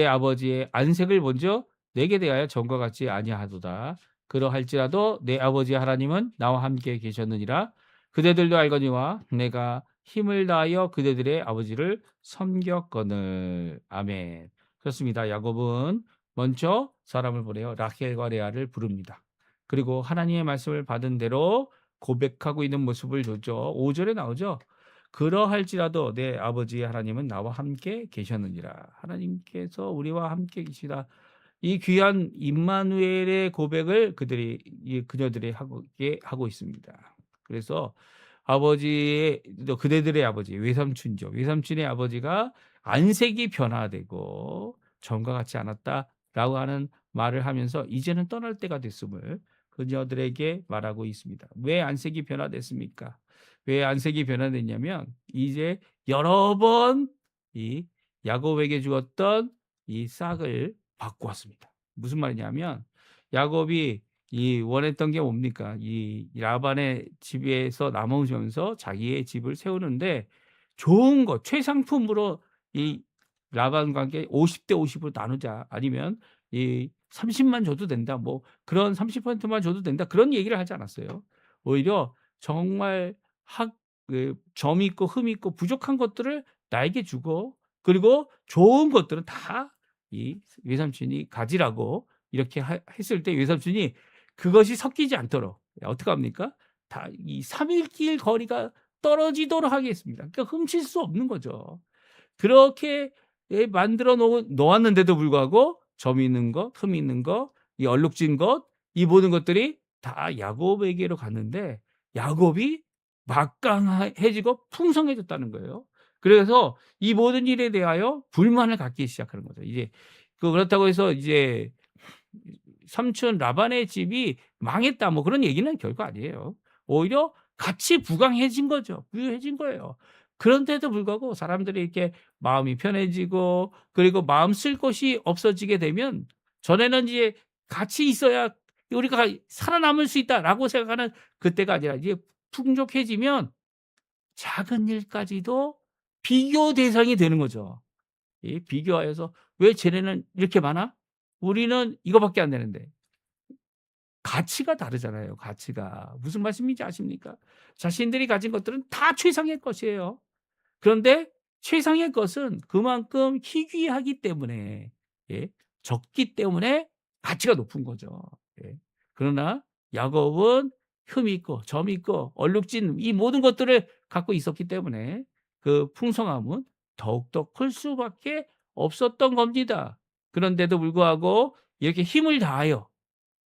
아버지의 안색을 먼저 내게 대하여 전과 같지 아니하도다. 그러할지라도 내 아버지 하나님은 나와 함께 계셨느니라. 그대들도 알거니와 내가 힘을 다하여 그대들의 아버지를 섬겼거늘. 아멘. 그렇습니다. 야곱은 먼저 사람을 보내어 라헬과 레아를 부릅니다. 그리고 하나님의 말씀을 받은 대로 고백하고 있는 모습을 보죠. 5절에 나오죠. 그러할지라도 내 아버지 하나님은 나와 함께 계셨느니라. 하나님께서 우리와 함께 계시다. 이 귀한 임마누엘의 고백을 그녀들이 하고 있습니다. 그래서 그대들의 아버지, 외삼촌이죠. 외삼촌의 아버지가 안색이 변화되고 전과 같지 않았다라고 하는 말을 하면서 이제는 떠날 때가 됐음을 그녀들에게 말하고 있습니다. 왜 안색이 변화됐습니까? 왜 안색이 변화됐냐면 이제 여러 번 이 야곱에게 주었던 이 싹을 받고 왔습니다. 무슨 말이냐면 야곱이 이 원했던 게 뭡니까? 이 라반의 집에서 남으면서 자기의 집을 세우는데 좋은 것, 최상품으로 이 라반과 함께 50대 50으로 나누자. 아니면 이 30만 줘도 된다. 뭐 그런 30%만 줘도 된다. 그런 얘기를 하지 않았어요. 오히려 정말 점 있고 흠 있고 부족한 것들을 나에게 주고 그리고 좋은 것들은 다 이 외삼촌이 가지라고 이렇게 했을 때 외삼촌이 그것이 섞이지 않도록 어떻게 합니까? 다 이 3일 거리가 떨어지도록 하겠습니다. 그러니까 훔칠 수 없는 거죠. 그렇게 만들어 놓았는데도 불구하고 점 있는 것, 흠 있는 것, 이 얼룩진 것, 이 모든 것들이 다 야곱에게로 갔는데 야곱이 막강해지고 풍성해졌다는 거예요. 그래서 이 모든 일에 대하여 불만을 갖기 시작하는 거죠. 이제 그렇다고 해서 이제 삼촌 라반의 집이 망했다 뭐 그런 얘기는 결코 아니에요. 오히려 같이 부강해진 거죠. 부유해진 거예요. 그런데도 불구하고 사람들이 이렇게 마음이 편해지고 그리고 마음 쓸 곳이 없어지게 되면 전에는 이제 같이 있어야 우리가 살아남을 수 있다라고 생각하는 그때가 아니라 이제 풍족해지면 작은 일까지도 비교 대상이 되는 거죠. 이 비교하여서 왜 쟤네는 이렇게 많아? 우리는 이거밖에 안 되는데. 가치가 다르잖아요. 가치가. 무슨 말씀인지 아십니까? 자신들이 가진 것들은 다 최상의 것이에요. 그런데 최상의 것은 그만큼 희귀하기 때문에 예, 적기 때문에 가치가 높은 거죠. 예. 그러나 야곱은 흠이 있고 점이 있고 얼룩진 이 모든 것들을 갖고 있었기 때문에 그 풍성함은 더욱더 클 수밖에 없었던 겁니다. 그런데도 불구하고 이렇게 힘을 다하여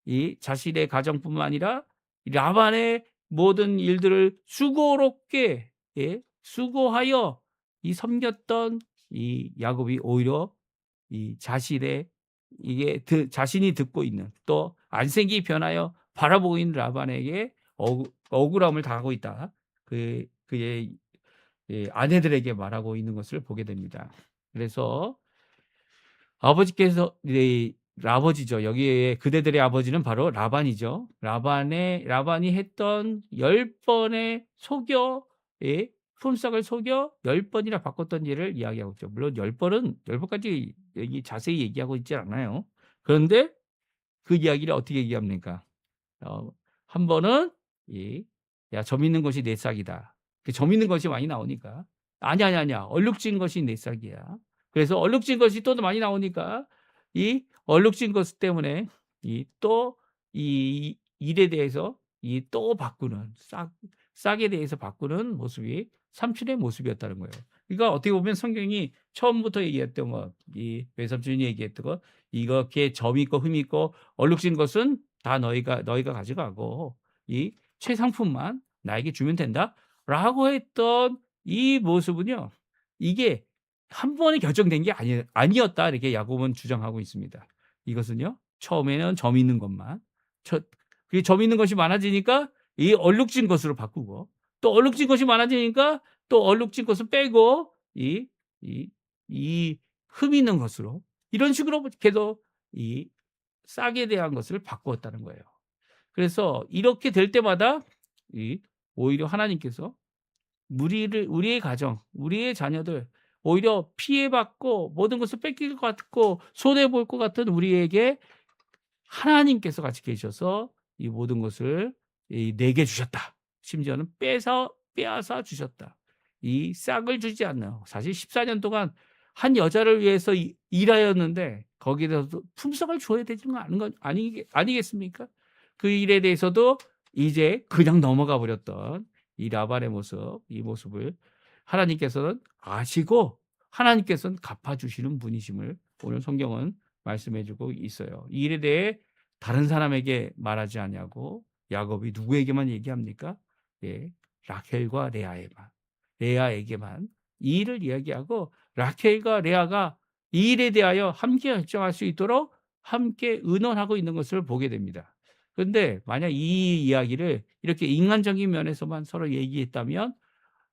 이 자신의 가정뿐만 아니라 라반의 모든 일들을 수고롭게 수고하여 이 섬겼던 이 야곱이 오히려 이 자신의 자신이 듣고 있는 또 안색이 변하여 바라보고 있는 라반에게 억울함을 당하고 있다. 그의 아내들에게 말하고 있는 것을 보게 됩니다. 그래서 아버지께서 아버지죠. 여기에 그대들의 아버지는 바로 라반이죠. 라반이 했던 10번의 품삯을 속여 10번이나 바꿨던 일을 이야기하고 있죠. 물론 10번까지 자세히 얘기하고 있지 않아요. 그런데 그 이야기를 어떻게 얘기합니까? 한 번은 야, 점 있는 것이 내 싹이다. 점 있는 것이 많이 나오니까 아니야. 얼룩진 것이 내 싹이야. 그래서 얼룩진 것이 또 많이 나오니까 이 얼룩진 것 때문에 이 일에 대해서 또 바꾸는 싹에 대해서 바꾸는 모습이 삼촌의 모습이었다는 거예요. 그러니까 어떻게 보면 성경이 처음부터 얘기했던 것, 이 외삼촌이 얘기했던 것, 이렇게 점이 있고 흠이 있고 얼룩진 것은 다 너희가 가져가고 이 최상품만 나에게 주면 된다라고 했던 이 모습은요. 이게 한 번에 결정된 게 아니었다 이렇게 야곱은 주장하고 있습니다. 이것은요. 처음에는 점 있는 것만 점 있는 것이 많아지니까 이 얼룩진 것으로 바꾸고 또 얼룩진 것이 많아지니까 또 얼룩진 것을 빼고 이 흠 있는 것으로 이런 식으로 계속 이 싹에 대한 것을 바꾸었다는 거예요. 그래서 이렇게 될 때마다 오히려 하나님께서 우리의 가정, 우리의 자녀들 오히려 피해받고 모든 것을 뺏길 것 같고 손해볼 것 같은 우리에게 하나님께서 같이 계셔서 이 모든 것을 내게 주셨다. 심지어는 빼앗아 주셨다. 이 싹을 주지 않나요? 사실 14년 동안 한 여자를 위해서 일하였는데 거기에 대해서도 품삯을 줘야 되는 거 아니겠습니까? 그 일에 대해서도 이제 그냥 넘어가 버렸던 이 라반의 모습, 이 모습을 하나님께서는 아시고 하나님께서는 갚아주시는 분이심을 오늘 성경은 말씀해주고 있어요. 이 일에 대해 다른 사람에게 말하지 않냐고 야곱이 누구에게만 얘기합니까? 예, 라켈과 레아에게만 이 일을 이야기하고 라켈과 레아가 이 일에 대하여 함께 결정할 수 있도록 함께 의논하고 있는 것을 보게 됩니다. 그런데 만약 이 이야기를 이렇게 인간적인 면에서만 서로 얘기했다면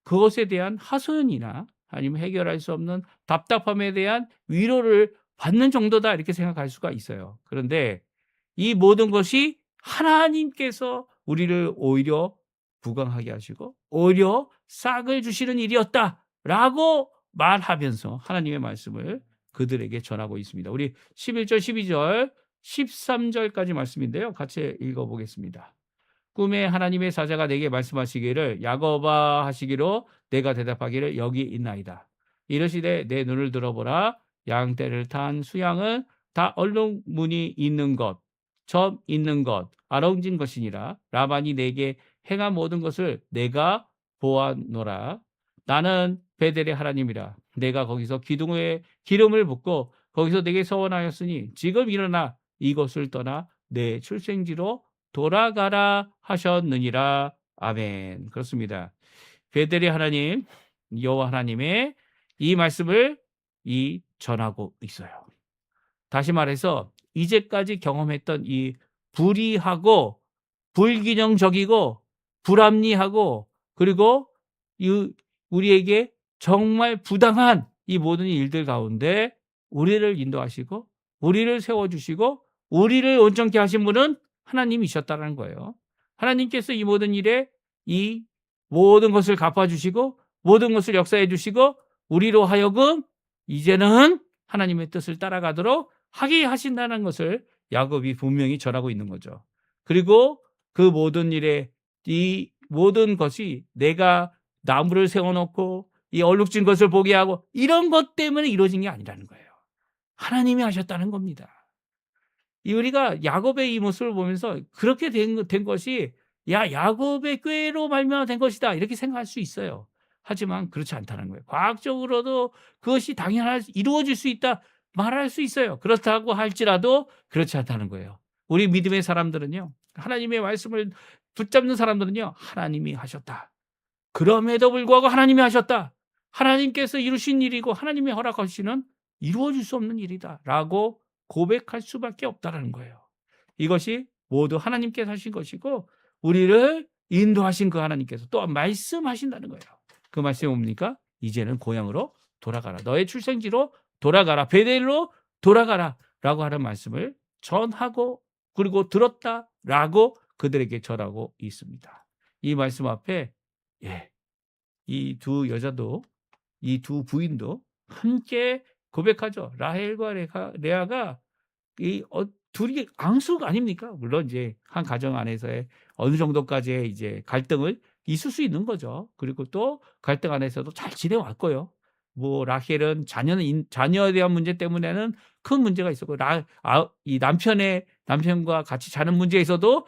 그것에 대한 하소연이나 아니면 해결할 수 없는 답답함에 대한 위로를 받는 정도다 이렇게 생각할 수가 있어요. 그런데 이 모든 것이 하나님께서 우리를 오히려 부강하게 하시고 오히려 싹을 주시는 일이었다라고 말하면서 하나님의 말씀을 그들에게 전하고 있습니다. 우리 11절, 12절, 13절까지 말씀인데요. 같이 읽어보겠습니다. 꿈에 하나님의 사자가 내게 말씀하시기를 야곱아 하시기로 내가 대답하기를 여기 있나이다. 이르시되 내 눈을 들어보라. 양떼를 탄 수양은 다 얼룩무늬 있는 것, 점 있는 것, 아롱진 것이니라. 라반이 내게 행한 모든 것을 내가 보았노라. 나는 베델의 하나님이라. 내가 거기서 기둥에 기름을 붓고 거기서 내게 서원하였으니 지금 일어나 이곳을 떠나 내 출생지로 돌아가라 하셨느니라. 아멘. 그렇습니다. 베델의 하나님, 여호와 하나님의 이 말씀을 전하고 있어요. 다시 말해서 이제까지 경험했던 이 불의하고 불균형적이고 불합리하고 그리고 우리에게 정말 부당한 이 모든 일들 가운데 우리를 인도하시고 우리를 세워주시고 우리를 온전케 하신 분은 하나님이셨다는 거예요. 하나님께서 이 모든 일에 이 모든 것을 갚아주시고 모든 것을 역사해 주시고 우리로 하여금 이제는 하나님의 뜻을 따라가도록 하게 하신다는 것을 야곱이 분명히 전하고 있는 거죠. 그리고 그 모든 일에 이 모든 것이 내가 나무를 세워놓고 이 얼룩진 것을 보게 하고 이런 것 때문에 이루어진 게 아니라는 거예요. 하나님이 하셨다는 겁니다. 우리가 야곱의 이 모습을 보면서 그렇게 된 것이 야곱의 꾀로 말미암아 된 것이다 이렇게 생각할 수 있어요. 하지만 그렇지 않다는 거예요. 과학적으로도 그것이 이루어질 수 있다 말할 수 있어요. 그렇다고 할지라도 그렇지 않다는 거예요. 우리 믿음의 사람들은요. 하나님의 말씀을 붙잡는 사람들은요. 하나님이 하셨다. 그럼에도 불구하고 하나님이 하셨다. 하나님께서 이루신 일이고 하나님이 허락하시는 이루어질 수 없는 일이다 라고 고백할 수밖에 없다는 거예요. 이것이 모두 하나님께서 하신 것이고 우리를 인도하신 그 하나님께서 또 말씀하신다는 거예요. 그 말씀이 뭡니까? 이제는 고향으로 돌아가라. 너의 출생지로 돌아가라. 베델로 돌아가라 라고 하는 말씀을 전하고 그리고 들었다라고 그들에게 전하고 있습니다. 이 말씀 앞에 이 두 여자도 이 두 부인도 함께 고백하죠. 라헬과 레아가 둘이 앙숙 아닙니까? 물론 이제 한 가정 안에서의 어느 정도까지의 이제 갈등을 있을 수 있는 거죠. 그리고 또 갈등 안에서도 잘 지내왔고요. 뭐 라헬은 자녀에 대한 문제 때문에는 큰 문제가 있었고 이 남편과 같이 자는 문제에서도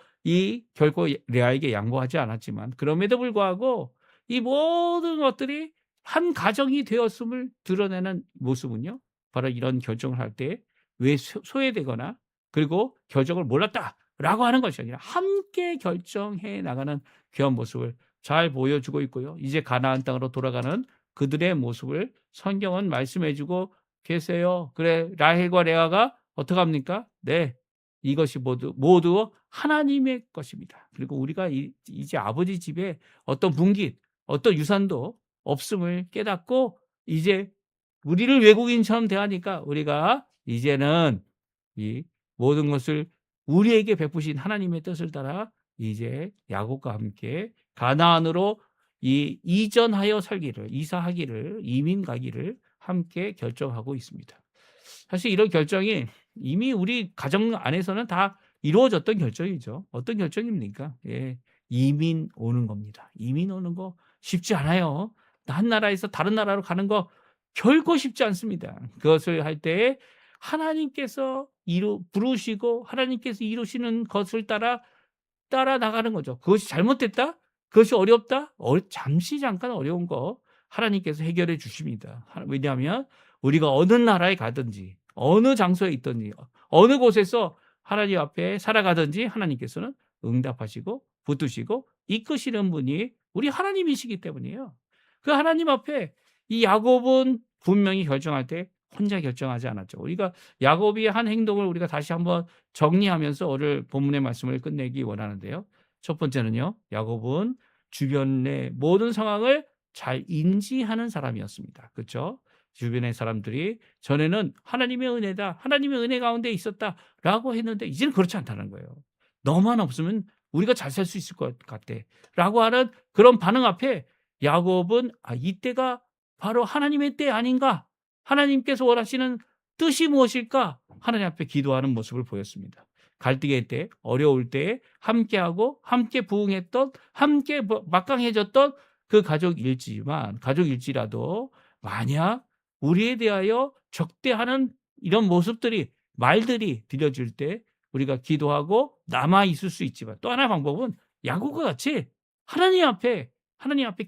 결코 레아에게 양보하지 않았지만 그럼에도 불구하고 이 모든 것들이 한 가정이 되었음을 드러내는 모습은요. 바로 이런 결정을 할 때 왜 소외되거나 그리고 결정을 몰랐다라고 하는 것이 아니라 함께 결정해 나가는 귀한 모습을 잘 보여주고 있고요. 이제 가나안 땅으로 돌아가는 그들의 모습을 성경은 말씀해주고 계세요. 그래 라헬과 레아가 어떻게 합니까? 네, 이것이 모두 하나님의 것입니다. 그리고 우리가 이제 아버지 집에 어떤 분깃, 어떤 유산도 없음을 깨닫고 이제 우리를 외국인처럼 대하니까 우리가 이제는 이 모든 것을 우리에게 베푸신 하나님의 뜻을 따라 이제 야곱과 함께 가나안으로 이전하여 살기를 이사하기를 이민 가기를 함께 결정하고 있습니다. 사실 이런 결정이 이미 우리 가정 안에서는 다 이루어졌던 결정이죠. 어떤 결정입니까? 이민 오는 겁니다. 이민 오는 거 쉽지 않아요. 한 나라에서 다른 나라로 가는 거 결코 쉽지 않습니다. 그것을 할 때 하나님께서 부르시고 하나님께서 이루시는 것을 따라 나가는 거죠. 그것이 잘못됐다? 그것이 어렵다? 잠시 잠깐 어려운 거 하나님께서 해결해 주십니다. 왜냐하면 우리가 어느 나라에 가든지 어느 장소에 있든지 어느 곳에서 하나님 앞에 살아가든지 하나님께서는 응답하시고 붙드시고 이끄시는 분이 우리 하나님이시기 때문이에요. 그 하나님 앞에 이 야곱은 분명히 결정할 때 혼자 결정하지 않았죠. 우리가 야곱이 한 행동을 우리가 다시 한번 정리하면서 오늘 본문의 말씀을 끝내기 원하는데요. 첫 번째는요. 야곱은 주변의 모든 상황을 잘 인지하는 사람이었습니다. 그렇죠? 주변의 사람들이 전에는 하나님의 은혜다, 하나님의 은혜 가운데 있었다라고 했는데 이제는 그렇지 않다는 거예요. 너만 없으면 우리가 잘 살 수 있을 것 같다라고 하는 그런 반응 앞에 야곱은 이때가 바로 하나님의 때 아닌가? 하나님께서 원하시는 뜻이 무엇일까? 하나님 앞에 기도하는 모습을 보였습니다. 갈등의 때, 어려울 때 함께하고 함께 부응했던, 함께 막강해졌던 그 가족일지라도 만약 우리에 대하여 적대하는 이런 모습들이, 말들이 들려질 때 우리가 기도하고 남아 있을 수 있지만 또 하나의 방법은 야곱과 같이 하나님 앞에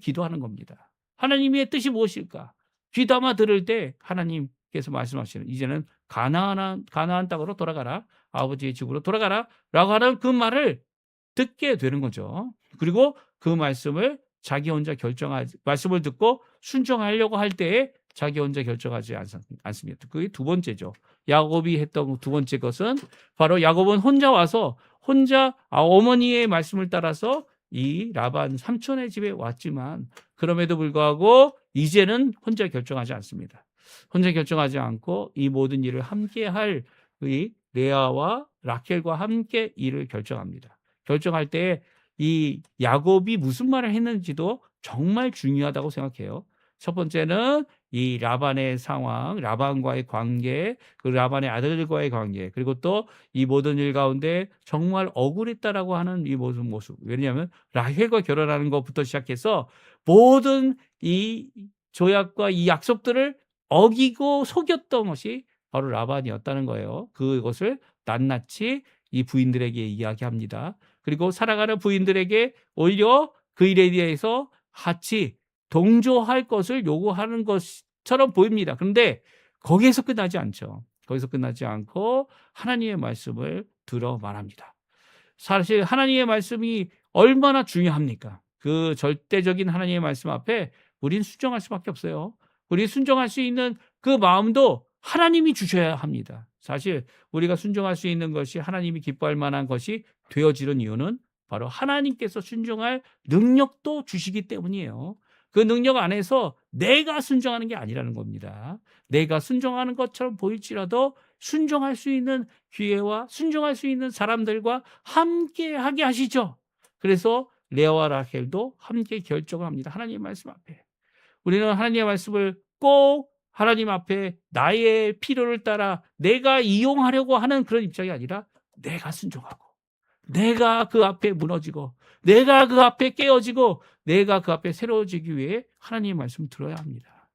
기도하는 겁니다. 하나님의 뜻이 무엇일까? 귀담아 들을 때 하나님께서 말씀하시는 이제는 가나안 땅으로 돌아가라. 아버지의 집으로 돌아가라. 라고 하는 그 말을 듣게 되는 거죠. 그리고 그 말씀을 자기 혼자 말씀을 듣고 순종하려고 할 때에 자기 혼자 결정하지 않습니다. 그게 두 번째죠. 야곱이 했던 두 번째 것은 바로 야곱은 혼자 와서 어머니의 말씀을 따라서 이 라반 삼촌의 집에 왔지만 그럼에도 불구하고 이제는 혼자 결정하지 않습니다. 혼자 결정하지 않고 이 모든 일을 함께 할 이 레아와 라켈과 함께 일을 결정합니다. 결정할 때 이 야곱이 무슨 말을 했는지도 정말 중요하다고 생각해요. 첫 번째는 이 라반의 상황, 라반과의 관계, 그 라반의 아들들과의 관계, 그리고 또 이 모든 일 가운데 정말 억울했다라고 하는 이 모든 모습. 왜냐하면 라헬과 결혼하는 것부터 시작해서 모든 이 조약과 이 약속들을 어기고 속였던 것이 바로 라반이었다는 거예요. 그것을 낱낱이 이 부인들에게 이야기합니다. 그리고 살아가는 부인들에게 오히려 그 일에 대해서 같이 동조할 것을 요구하는 것처럼 보입니다. 그런데 거기에서 끝나지 않죠. 거기서 끝나지 않고 하나님의 말씀을 들어 말합니다. 사실 하나님의 말씀이 얼마나 중요합니까? 그 절대적인 하나님의 말씀 앞에 우린 순종할 수밖에 없어요. 우리 순종할 수 있는 그 마음도 하나님이 주셔야 합니다. 사실 우리가 순종할 수 있는 것이 하나님이 기뻐할 만한 것이 되어지는 이유는 바로 하나님께서 순종할 능력도 주시기 때문이에요. 그 능력 안에서 내가 순종하는 게 아니라는 겁니다. 내가 순종하는 것처럼 보일지라도 순종할 수 있는 기회와 순종할 수 있는 사람들과 함께 하게 하시죠. 그래서 레아와 라헬도 함께 결정을 합니다. 하나님의 말씀 앞에. 우리는 하나님의 말씀을 꼭 하나님 앞에 나의 필요를 따라 내가 이용하려고 하는 그런 입장이 아니라 내가 순종하고 내가 그 앞에 무너지고 내가 그 앞에 깨어지고 내가 그 앞에 새로워지기 위해 하나님의 말씀을 들어야 합니다.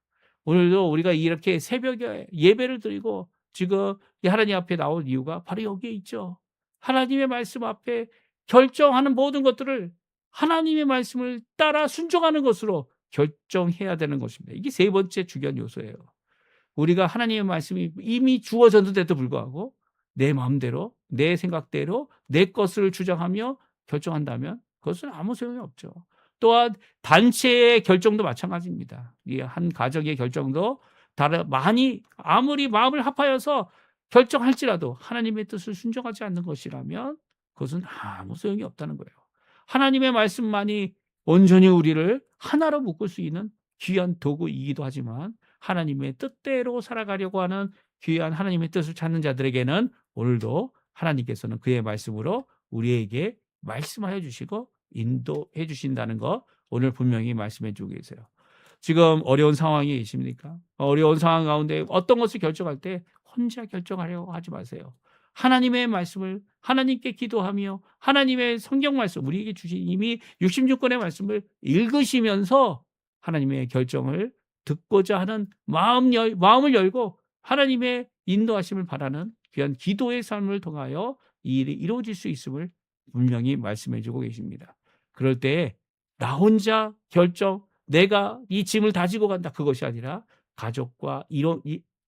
오늘도 우리가 이렇게 새벽에 예배를 드리고 지금 하나님 앞에 나올 이유가 바로 여기에 있죠. 하나님의 말씀 앞에 결정하는 모든 것들을 하나님의 말씀을 따라 순종하는 것으로 결정해야 되는 것입니다. 이게 세 번째 중요한 요소예요. 우리가 하나님의 말씀이 이미 주어졌는데도 불구하고 내 마음대로 내 생각대로 내 것을 주장하며 결정한다면 그것은 아무 소용이 없죠. 또한 단체의 결정도 마찬가지입니다. 이 한 가정의 결정도 아무리 마음을 합하여서 결정할지라도 하나님의 뜻을 순종하지 않는 것이라면 그것은 아무 소용이 없다는 거예요. 하나님의 말씀만이 온전히 우리를 하나로 묶을 수 있는 귀한 도구이기도 하지만 하나님의 뜻대로 살아가려고 하는 귀한 하나님의 뜻을 찾는 자들에게는 오늘도 하나님께서는 그의 말씀으로 우리에게 말씀하여 주시고 인도해 주신다는 거 오늘 분명히 말씀해 주고 계세요. 지금 어려운 상황이 계십니까? 어려운 상황 가운데 어떤 것을 결정할 때 혼자 결정하려고 하지 마세요. 하나님의 말씀을 하나님께 기도하며 하나님의 성경 말씀 우리에게 주신 이미 66권의 말씀을 읽으시면서 하나님의 결정을 듣고자 하는 마음을 열고 하나님의 인도하심을 바라는 귀한 기도의 삶을 통하여 이 일이 이루어질 수 있음을 분명히 말씀해 주고 계십니다. 그럴 때 나 혼자 결정, 내가 이 짐을 다 지고 간다. 그것이 아니라 가족과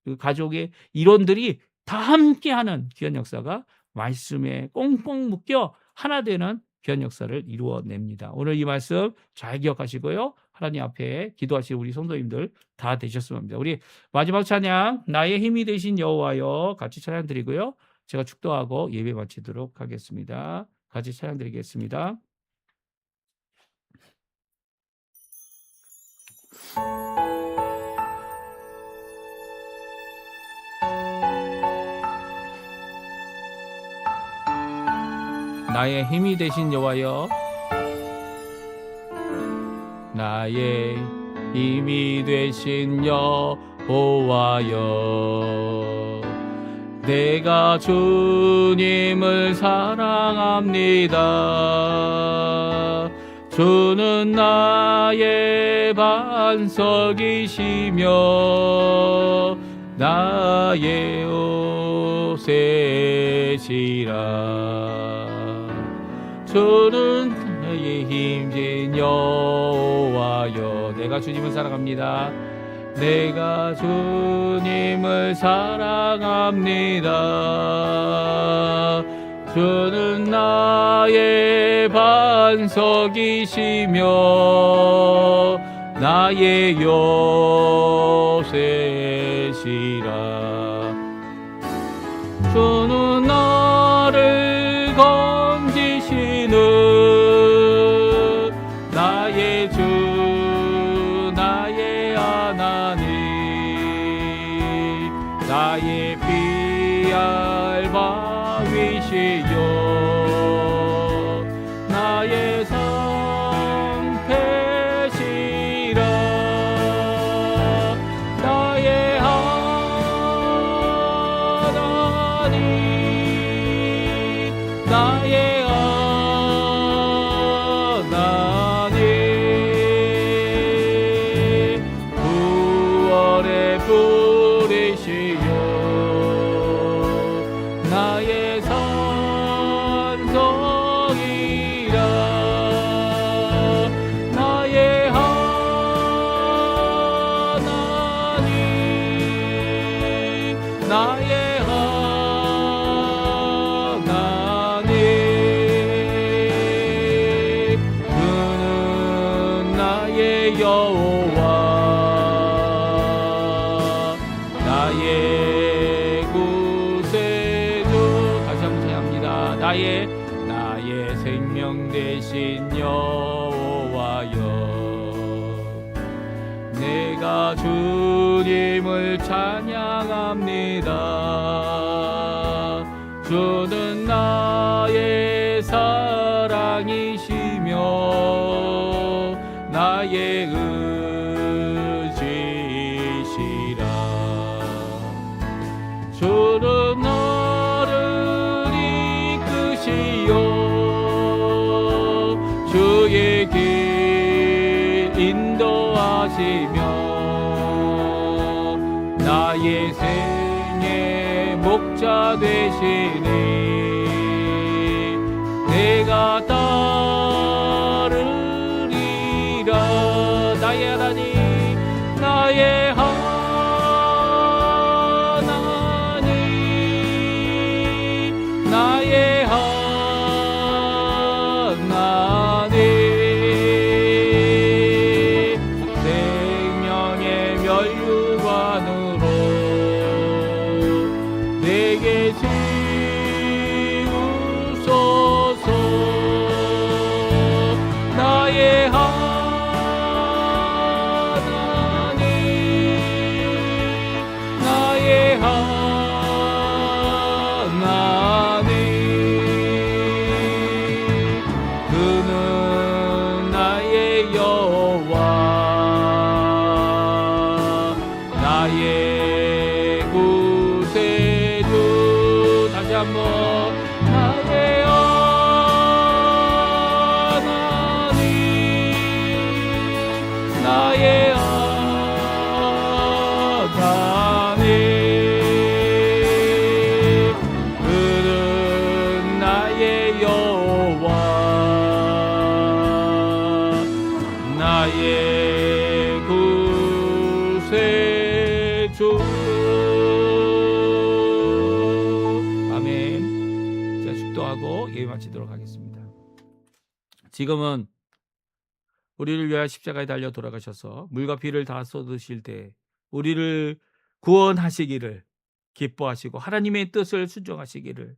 그 가족의 일원들이 다 함께하는 귀한 역사가 말씀에 꽁꽁 묶여 하나 되는 귀한 역사를 이루어냅니다. 오늘 이 말씀 잘 기억하시고요. 하나님 앞에 기도하실 우리 성도님들 다 되셨으면 합니다. 우리 마지막 찬양 나의 힘이 되신 여호와여 같이 찬양 드리고요. 제가 축도하고 예배 마치도록 하겠습니다. 같이 찬양 드리겠습니다. 나의 힘이 되신 여호와여 나의 힘이 되신 여호와여 내가 주님을 사랑합니다. 주는 나의 반석이시며 나의 요새시라. 주는 나의 힘진 여호와여 내가 주님을 사랑합니다. 내가 주님을 사랑합니다. 주는 나의 반석이시며 나의 요새시라. 주는 나를 건지시는 나의 주 나의 하나님 나의 피할 바위시여 나의 상패시라. 나의 하나님 나의 하나님 구원의 뿌리시여 나의 산성이라. 나의 하나님 나의 하나님 그는 나의 여호와 나의 구세주. 다시 한번 찬양합니다. 나의 생명 되신 여호와여 내가 주님을 찬양합니다. 주는 나의 사랑이시며 나의 의지시라. 주는 나를 이끄시어 주의 길 인도하시며 나의 생의 목자 되시니 내가 따르리라. 나의 하나님 나의 하나님 나의 하나님 생명의 면류관으로 내게 지우소서. 나의 하나님 나의 하나님 그는 나의 여호와 나의 구세주. 다시 한번 나의 하나님 나의 하나님 그는 나의 여호와 나의 기도하고 예배 마치도록 하겠습니다. 지금은 우리를 위하여 십자가에 달려 돌아가셔서 물과 피를 다 쏟으실 때 우리를 구원하시기를 기뻐하시고 하나님의 뜻을 순종하시기를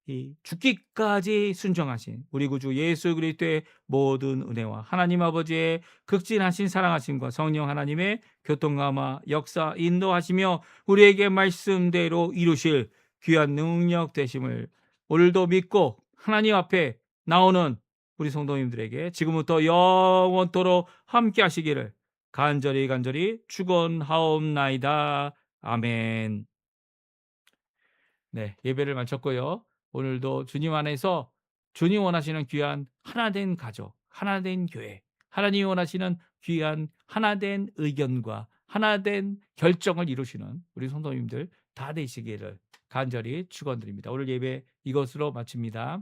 이 죽기까지 순종하신 우리 구주 예수 그리스도의 모든 은혜와 하나님 아버지의 극진하신 사랑하심과 성령 하나님의 교통감화 역사 인도하시며 우리에게 말씀대로 이루실 귀한 능력 되심을 오늘도 믿고 하나님 앞에 나오는 우리 성도님들에게 지금부터 영원토록 함께 하시기를 간절히 축원하옵나이다. 아멘. 네, 예배를 마쳤고요. 오늘도 주님 안에서 주님 원하시는 귀한 하나된 가족, 하나된 교회, 하나님이 원하시는 귀한 하나된 의견과 하나된 결정을 이루시는 우리 성도님들 다 되시기를 간절히 축원드립니다. 오늘 예배 이것으로 마칩니다.